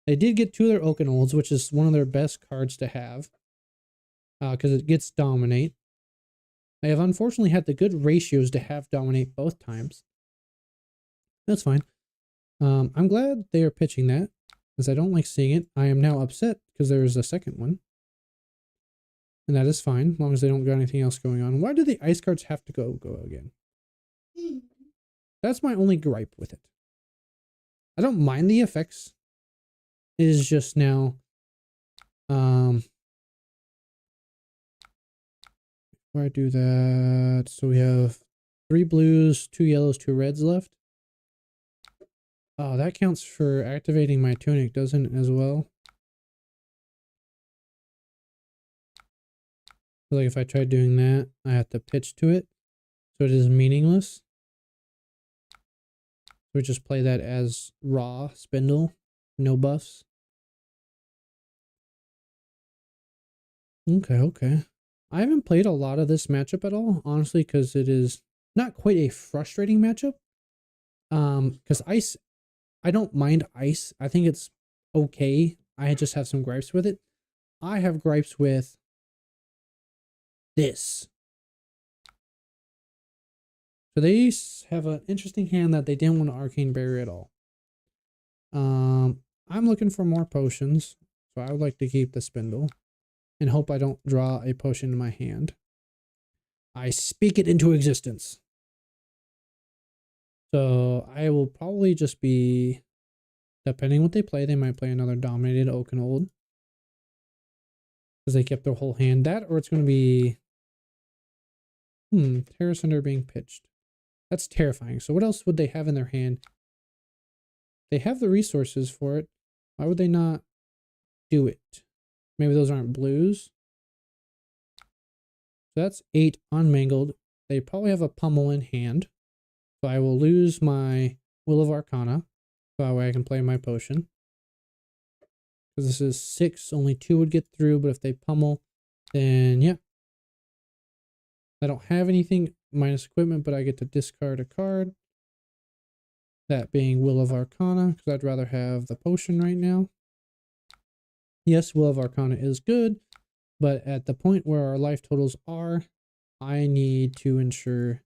They did get 2 of their Oakenolds, which is one of their best cards to have, because it gets Dominate. They have unfortunately had the good ratios to have Dominate both times. That's fine. I'm glad they are pitching that, because I don't like seeing it. I am now upset because there is a second one. And that is fine, as long as they don't got anything else going on. Why do the ice cards have to go again? That's my only gripe with it. I don't mind the effects. It is just now, where I do that. So we have 3 blues, 2 yellows, 2 reds left. Oh, that counts for activating my tunic, doesn't it, as well? Like if I try doing that, I have to pitch to it. So it is meaningless. We just play that as raw spindle, no buffs. Okay. I haven't played a lot of this matchup at all, honestly, because it is not quite a frustrating matchup. Because ice, I don't mind ice. I think it's okay. I just have some gripes with it. I have gripes with this. So they have an interesting hand that they didn't want to Arcane Barrier at all. I'm looking for more potions, so I would like to keep the spindle and hope I don't draw a potion in my hand. I speak it into existence. So I will probably just be, depending what they play, they might play another Dominated Oakenfold, because they kept their whole hand. That, or it's going to be Terror Center being pitched. That's terrifying. So what else would they have in their hand? They have the resources for it. Why would they not do it? Maybe those aren't blues. So that's 8 unmangled. They probably have a pummel in hand. So I will lose my Will of Arcana. So that way I can play my potion. Because this is 6, only 2 would get through, but if they pummel, then yeah. I don't have anything minus equipment, but I get to discard a card. That being Will of Arcana, because I'd rather have the potion right now. Yes, Will of Arcana is good, but at the point where our life totals are, I need to ensure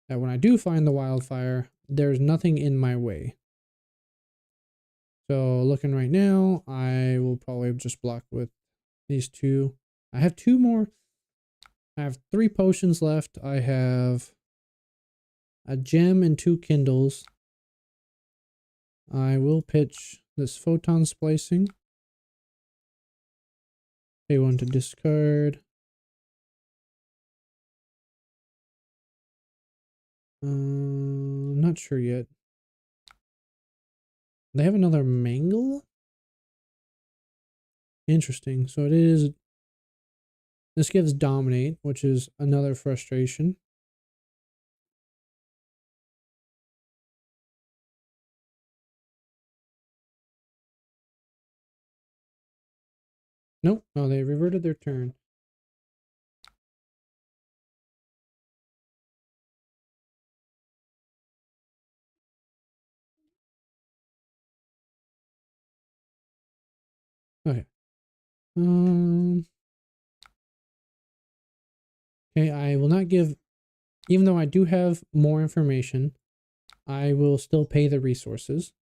that when I do find the wildfire, there's nothing in my way. So looking right now, I will probably just block with these 2. I have 2 more. I have 3 potions left. I have a gem and 2 kindles. I will pitch this photon splicing. Pay 1 to discard. I'm not sure yet. They have another mangle? Interesting. So it is... This gives dominate, which is another frustration. Nope. Oh, they reverted their turn. Okay. Okay, I will not give... Even though I do have more information, I will still pay the resources.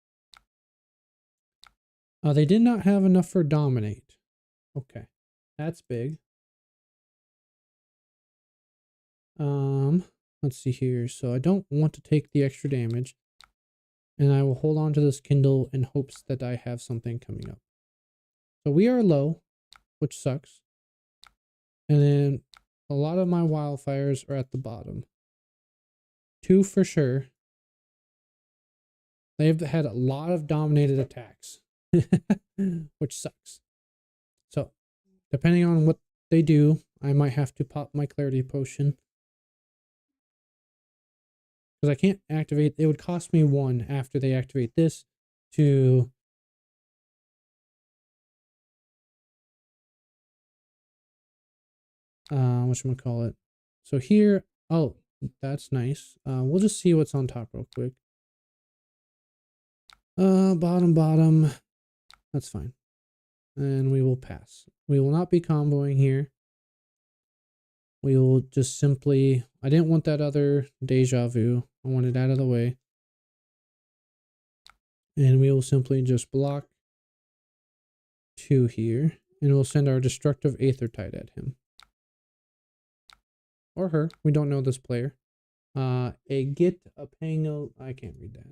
They did not have enough for dominate. Okay. That's big. Let's see here. So I don't want to take the extra damage. And I will hold on to this Kindle in hopes that I have something coming up. So we are low, which sucks. And then a lot of my wildfires are at the bottom. 2 for sure. They've had a lot of dominated attacks, which sucks. So depending on what they do, I might have to pop my clarity potion. Because I can't activate, it would cost me 1 after they activate this to whatchamacallit. So here, oh, that's nice. We'll just see what's on top real quick. Bottom. That's fine. And we will pass. We will not be comboing here. We will just simply, I didn't want that other deja vu. I want it out of the way. And we will simply just block 2 here. And we'll send our destructive Aethertide at him. Or her. We don't know this player. A get a pango. I can't read that.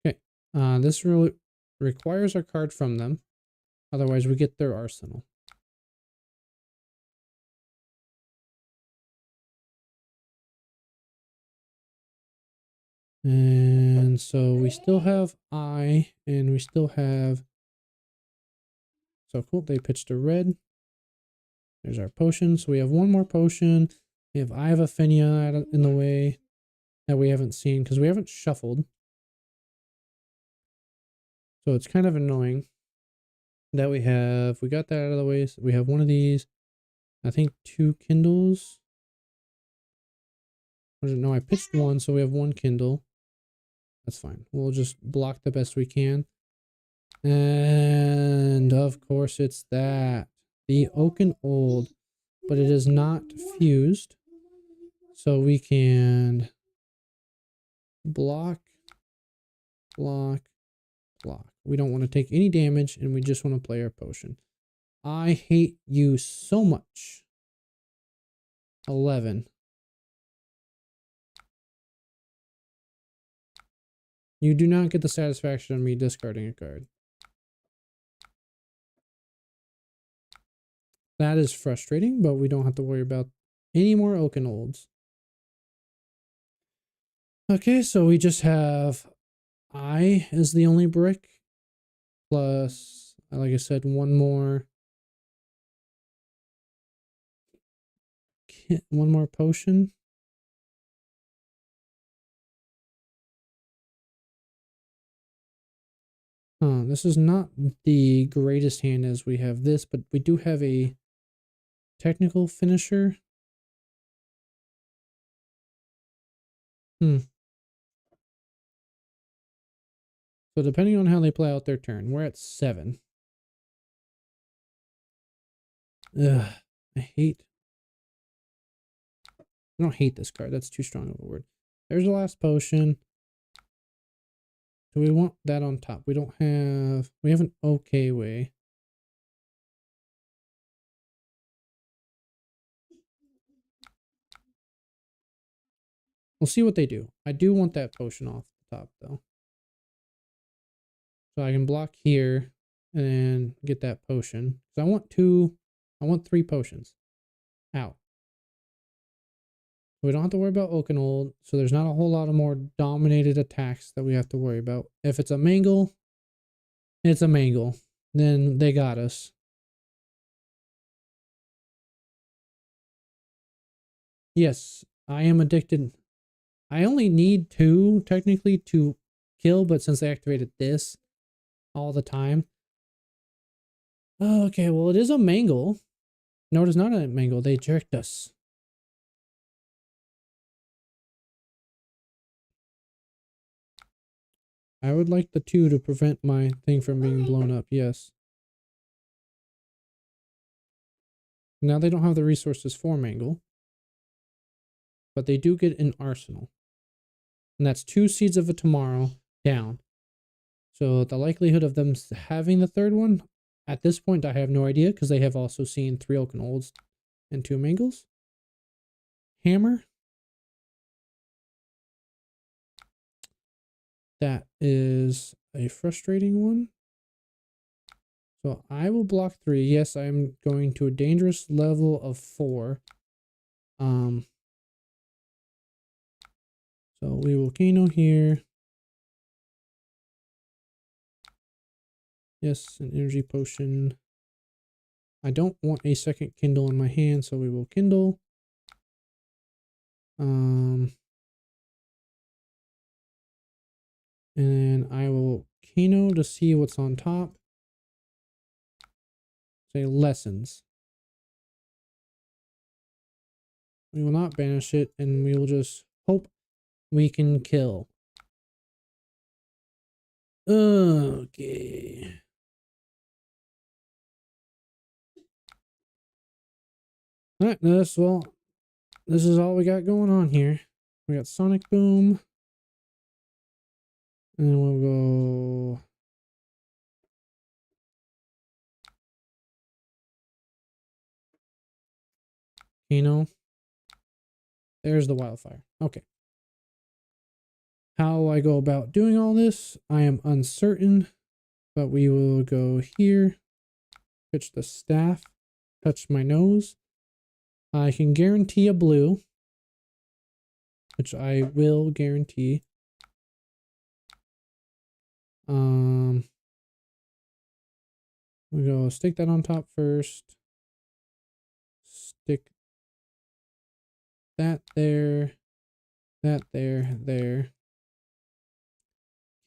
Okay. This really requires a card from them. Otherwise, we get their arsenal. And so we still have I, and we still have... So cool, they pitched a red. There's our potion. So we have 1 more potion. We have Eye of Aphenia in the way that we haven't seen because we haven't shuffled. So it's kind of annoying that we got that out of the way. So we have 1 of these. I think 2 Kindles. No, I pitched 1, so we have 1 Kindle. That's fine. We'll just block the best we can. And of course it's that. The Oaken Old. But it is not fused. So we can block. We don't want to take any damage and we just want to play our potion. I hate you so much. 11. You do not get the satisfaction of me discarding a card. That is frustrating, but we don't have to worry about any more Oakenolds. Okay, so we just have I is the only brick, plus, like I said, one more potion. This is not the greatest hand as we have this, but we do have a technical finisher. So depending on how they play out their turn, we're at 7. Ugh, I don't hate this card. That's too strong of a word. There's the last potion. Do we want that on top? We have an okay way. We'll see what they do. I do want that potion off the top though. So I can block here and get that potion. So I want 3 potions. Out. We don't have to worry about Oakenold, so there's not a whole lot of more dominated attacks that we have to worry about. If it's a Mangle, it's a Mangle. Then they got us. Yes, I am addicted. I only need 2, technically, to kill, but since they activated this all the time. Oh, okay, well, it is a Mangle. No, it is not a Mangle. They jerked us. I would like the 2 to prevent my thing from being blown up, yes. Now they don't have the resources for Mangle. But they do get an arsenal. And that's 2 Seeds of a Tomorrow down. So the likelihood of them having the 3rd one, at this point, I have no idea, because they have also seen 3 Oakenolds and 2 Mangles. Hammer. That is a frustrating one. So I will block 3. Yes, I'm going to a dangerous level of 4. So we will Kano here. Yes, an energy potion. I don't want a second Kindle in my hand, so we will Kindle. And then I will Kano to see what's on top. Say lessons. We will not banish it, and we will just hope we can kill. Okay. Alright, this is all we got going on here. We got Sonic Boom. And then we'll go Kano. There's the wildfire. Okay. How I go about doing all this, I am uncertain, but we will go here, pitch the staff, touch my nose. I can guarantee a blue, which I will guarantee. We go stick that on top first. Stick that there, there.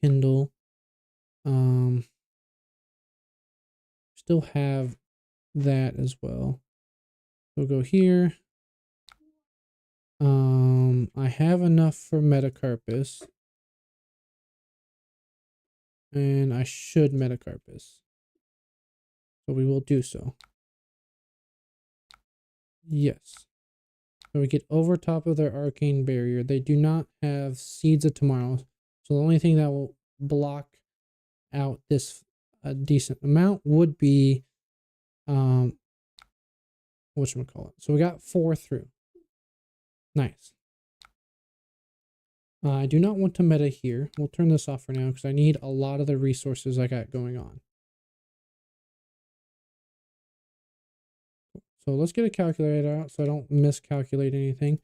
Kindle. Still have that as well. We'll go here. I have enough for Metacarpus. And I should Metacarpus. So we will do so. Yes. So we get over top of their arcane barrier. They do not have Seeds of Tomorrow. So the only thing that will block out this a decent amount would be whatchamacallit. So we got 4 through. Nice. I do not want to meta here. We'll turn this off for now because I need a lot of the resources I got going on. So let's get a calculator out so I don't miscalculate anything.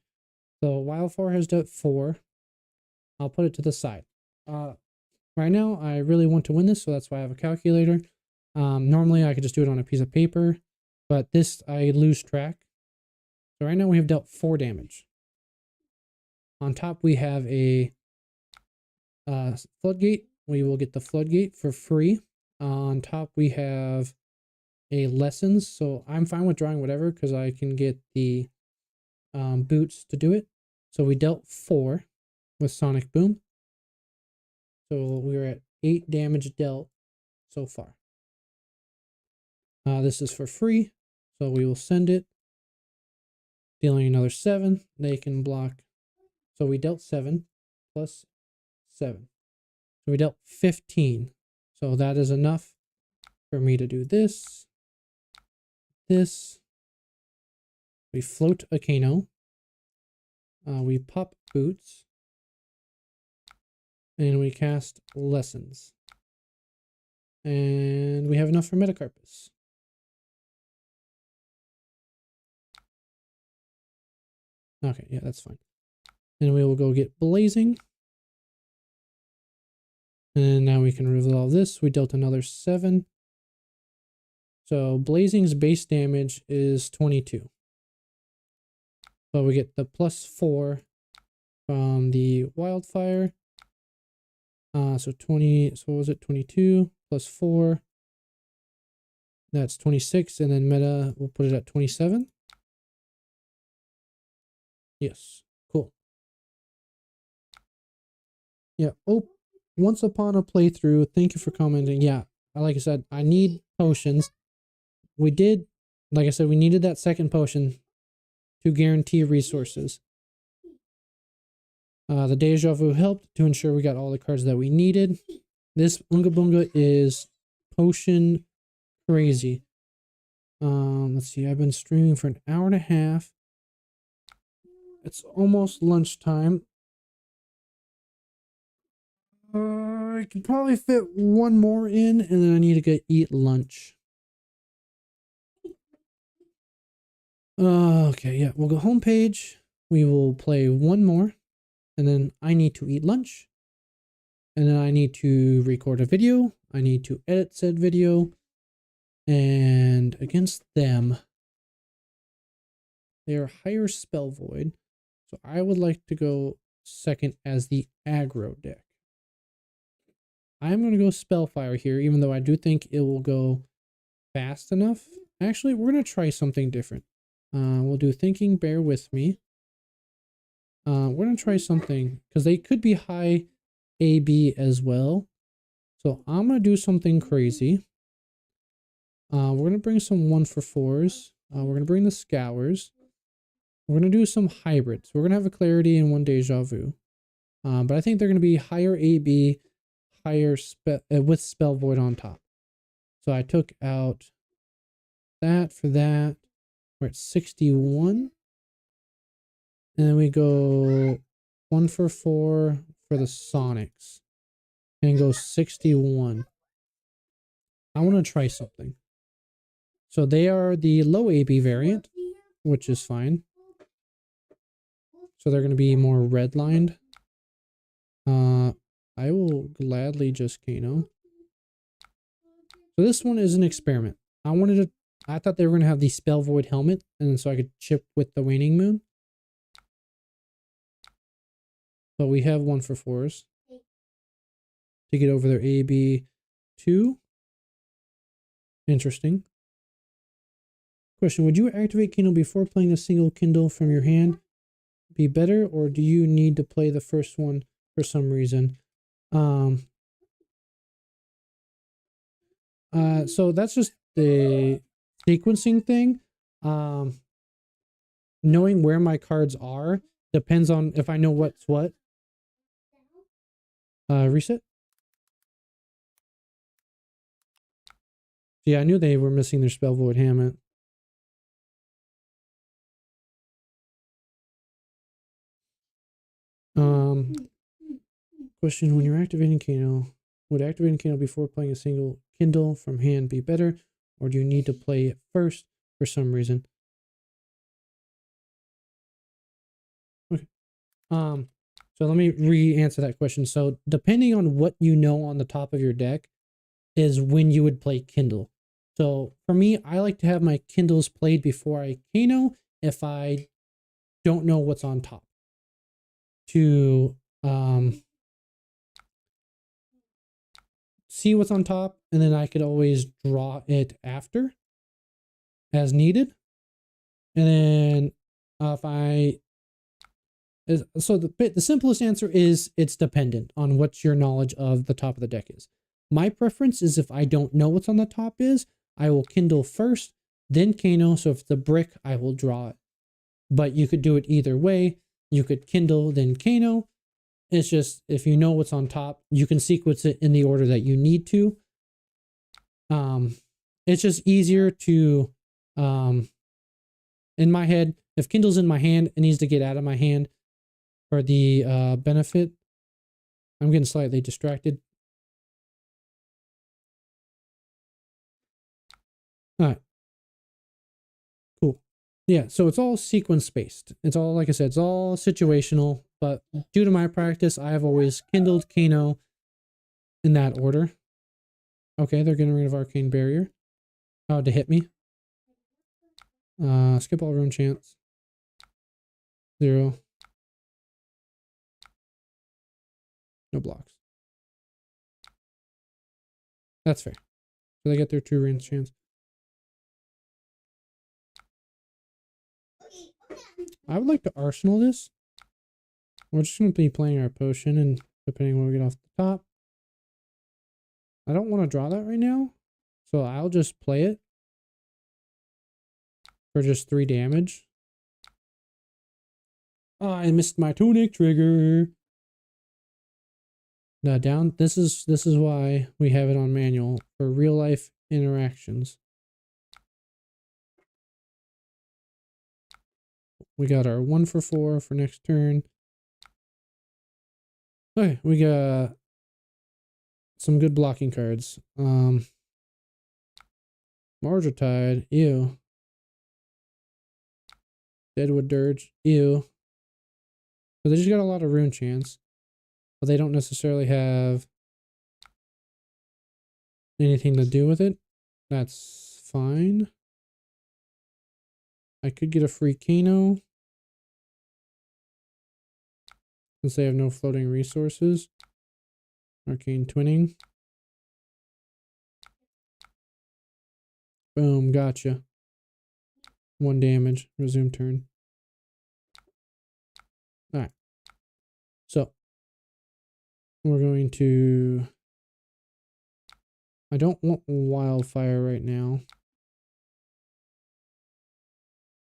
So Wildfire has dealt 4. I'll put it to the side. Right now, I really want to win this, so that's why I have a calculator. Normally, I could just do it on a piece of paper, but this, I lose track. So right now, we have dealt 4 damage. On top, we have a Floodgate. We will get the Floodgate for free. On top, we have a Lessons. So I'm fine with drawing whatever because I can get the boots to do it. So we dealt 4 with Sonic Boom. So we're at 8 damage dealt so far. This is for free, so we will send it. Dealing another 7. They can block. So we dealt 7 plus 7. So we dealt 15. So that is enough for me to do this. This. We float a Kano. We pop boots. And we cast Lessons. And we have enough for Metacarpus. Okay, yeah, that's fine. And we will go get Blazing. And now we can resolve this. We dealt another 7. So Blazing's base damage is 22. So we get the +4 from the Wildfire. So 20, so what was it? 22 plus 4. That's 26. And then meta, we'll put it at 27. Yes, cool. Yeah, oh, once upon a playthrough, thank you for commenting. Yeah, like I said, I need potions. We did, like I said, we needed that second potion to guarantee resources. The Deja Vu helped to ensure we got all the cards that we needed. This Unga Bunga is potion crazy. Let's see, I've been streaming for an hour and a half. It's almost lunchtime. I can probably fit one more in, and then I need to eat lunch. Okay, yeah, we'll go homepage. We will play one more, and then I need to eat lunch. And then I need to record a video. I need to edit said video. And against them, they are higher spell void. So I would like to go second as the aggro deck. I'm going to go Spellfire here, even though I do think it will go fast enough. Actually, we're going to try something different. We'll do Thinking, bear with me. We're going to try something, because they could be high AB as well. So I'm going to do something crazy. We're going to bring some 1-for-4s. We're going to bring the Scours. We're going to do some hybrids. We're going to have a Clarity and 1 Deja Vu. But I think they're going to be higher AB, higher with Spell Void on top. So I took out that for that. We're at 61. And then we go 1-for-4 for the Sonics. And go 61. I want to try something. So they are the low AB variant, which is fine. So they're going to be more redlined. I will gladly just Kano. So this one is an experiment. I thought they were going to have the Spell Void helmet, and so I could chip with the Waning Moon. But we have 1-for-4s to get over their AB2. Interesting. Question, would you activate Kano before playing a single Kindle from your hand? Be better, or do you need to play the first one for some reason? So that's just the sequencing thing. Knowing where my cards are depends on if I know what's what. Reset. Yeah, I knew they were missing their Spell Void helmet. Question, when you're activating Kano, would activating Kano before playing a single Kindle from hand be better, or do you need to play it first for some reason? So let me re-answer that question. So depending on what you know on the top of your deck is when you would play Kindle. So for me, I like to have my Kindles played before I Kano if I don't know what's on top. To see what's on top, and then I could always draw it after as needed. And then if I so the simplest answer is it's dependent on what your knowledge of the top of the deck is. My preference is if I don't know what's on the top is, I will Kindle first, then Kano. So if it's a brick, I will draw it. But you could do it either way. You could Kindle, then Kano. It's just if you know what's on top, you can sequence it in the order that you need to. It's just easier to, in my head, if Kindle's in my hand, it needs to get out of my hand for the benefit. I'm getting slightly distracted. All right. Cool. Yeah, so it's all sequence based. It's all, like I said, it's all situational, but due to my practice, I have always Kindled Kano in that order. Okay, they're getting rid of Arcane Barrier. Oh, to hit me. Skip all rune chance. 0. No blocks. That's fair. So they get their 2 rune chance. I would like to arsenal this. We're just going to be playing our potion, and depending on what we get off the top. I don't want to draw that right now, so I'll just play it for just 3 damage. Oh, I missed my tunic trigger. Down. This is why we have it on manual for real life interactions. We got our 1 for 4 for next turn. Okay, we got some good blocking cards. Margotide, ew. Deadwood Dirge, ew. So they just got a lot of rune chance, but they don't necessarily have anything to do with it. That's fine. I could get a free Kano since they have no floating resources. Arcane Twinning. Boom, gotcha. 1 damage. Resume turn. Alright. So, we're going to... I don't want Wildfire right now.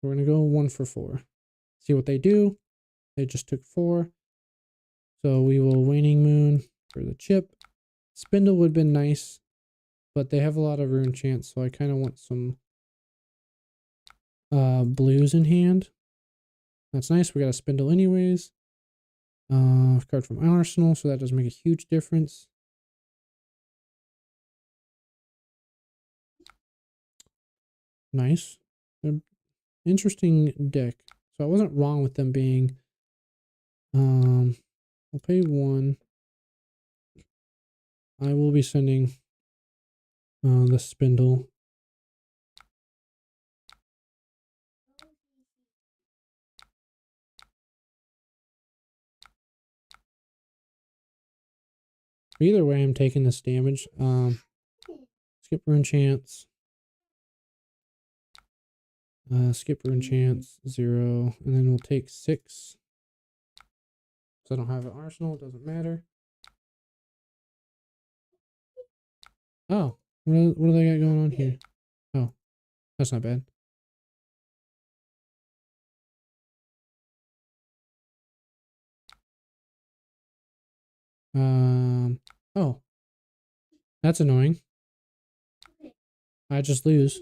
We're going to go 1 for 4. See what they do. They just took 4. So we will Waning Moon for the chip. Spindle would have been nice, but they have a lot of rune chance, so I kind of want some blues in hand. That's nice. We got a Spindle anyways. Card from Arsenal, so that does make a huge difference. Nice. Interesting deck. So I wasn't wrong with them being... I'll pay 1. I will be sending the Spindle. Either way, I'm taking this damage. Skip rune chance. Skip rune chance 0, and then we'll take 6. So I don't have an arsenal, it doesn't matter. Oh, what do they got going on here? Oh, that's not bad. Oh, that's annoying. I just lose.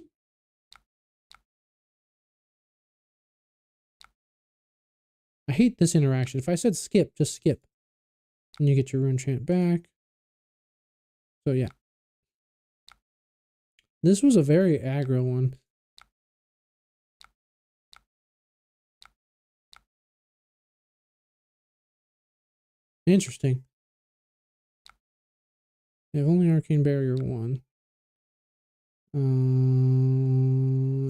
I hate this interaction. If I said skip, just skip. And you get your rune chant back. So yeah. This was a very aggro one. Interesting. They have only Arcane Barrier 1.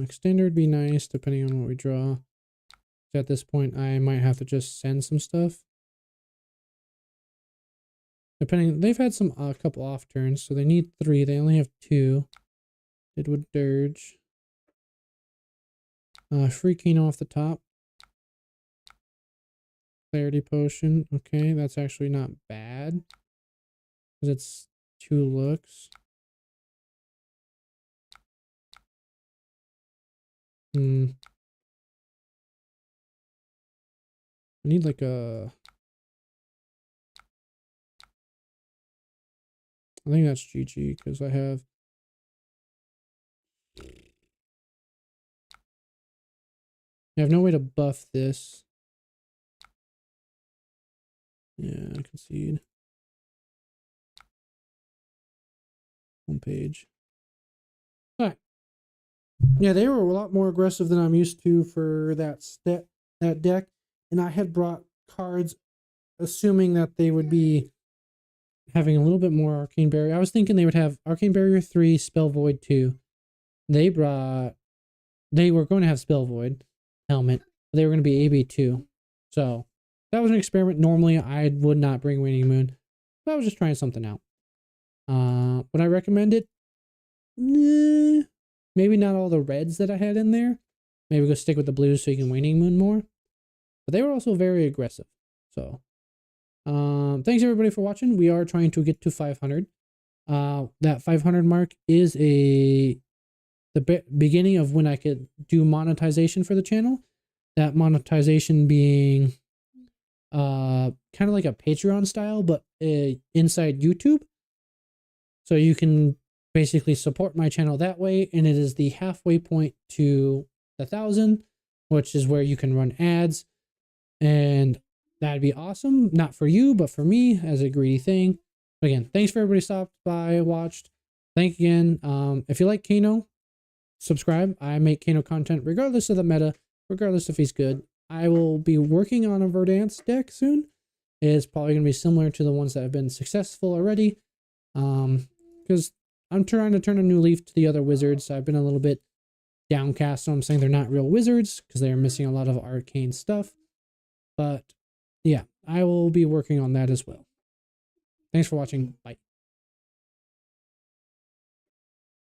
Extender would be nice depending on what we draw. At this point, I might have to just send some stuff. Depending, they've had some a couple off turns, so they need 3. They only have 2. Deadwood Dirge. Free Kano off the top. Clarity Potion. Okay, that's actually not bad. Because it's 2 looks. I need like a... I think that's GG because I have... I have no way to buff this. Yeah, I concede. One page. Alright. Yeah, they were a lot more aggressive than I'm used to for that deck. And I had brought cards assuming that they would be having a little bit more Arcane Barrier. I was thinking they would have Arcane Barrier 3, Spell Void 2. They were going to have Spell Void helmet. They were going to be AB 2. So that was an experiment. Normally I would not bring Waning Moon. But I was just trying something out. Would I recommend it? Nah, maybe not all the reds that I had in there. Maybe go stick with the blues so you can Waning Moon more. But they were also very aggressive. So thanks everybody for watching. We are trying to get to 500. That 500 mark is the beginning of when I could do monetization for the channel. That monetization being kind of like a Patreon style, but inside YouTube. So you can basically support my channel that way, and it is the halfway point to 1,000, which is where you can run ads, and that'd be awesome. Not for you, but for me as a greedy thing. Again, thanks for everybody who stopped by, watched. Thank you again. If you like Kano, subscribe. I make Kano content regardless of the meta, regardless if he's good. I will be working on a Verdance deck soon. It's probably going to be similar to the ones that have been successful already. Because I'm trying to turn a new leaf to the other wizards. I've been a little bit downcast, so I'm saying they're not real wizards because they are missing a lot of arcane stuff. But yeah, I will be working on that as well. Thanks for watching. Bye.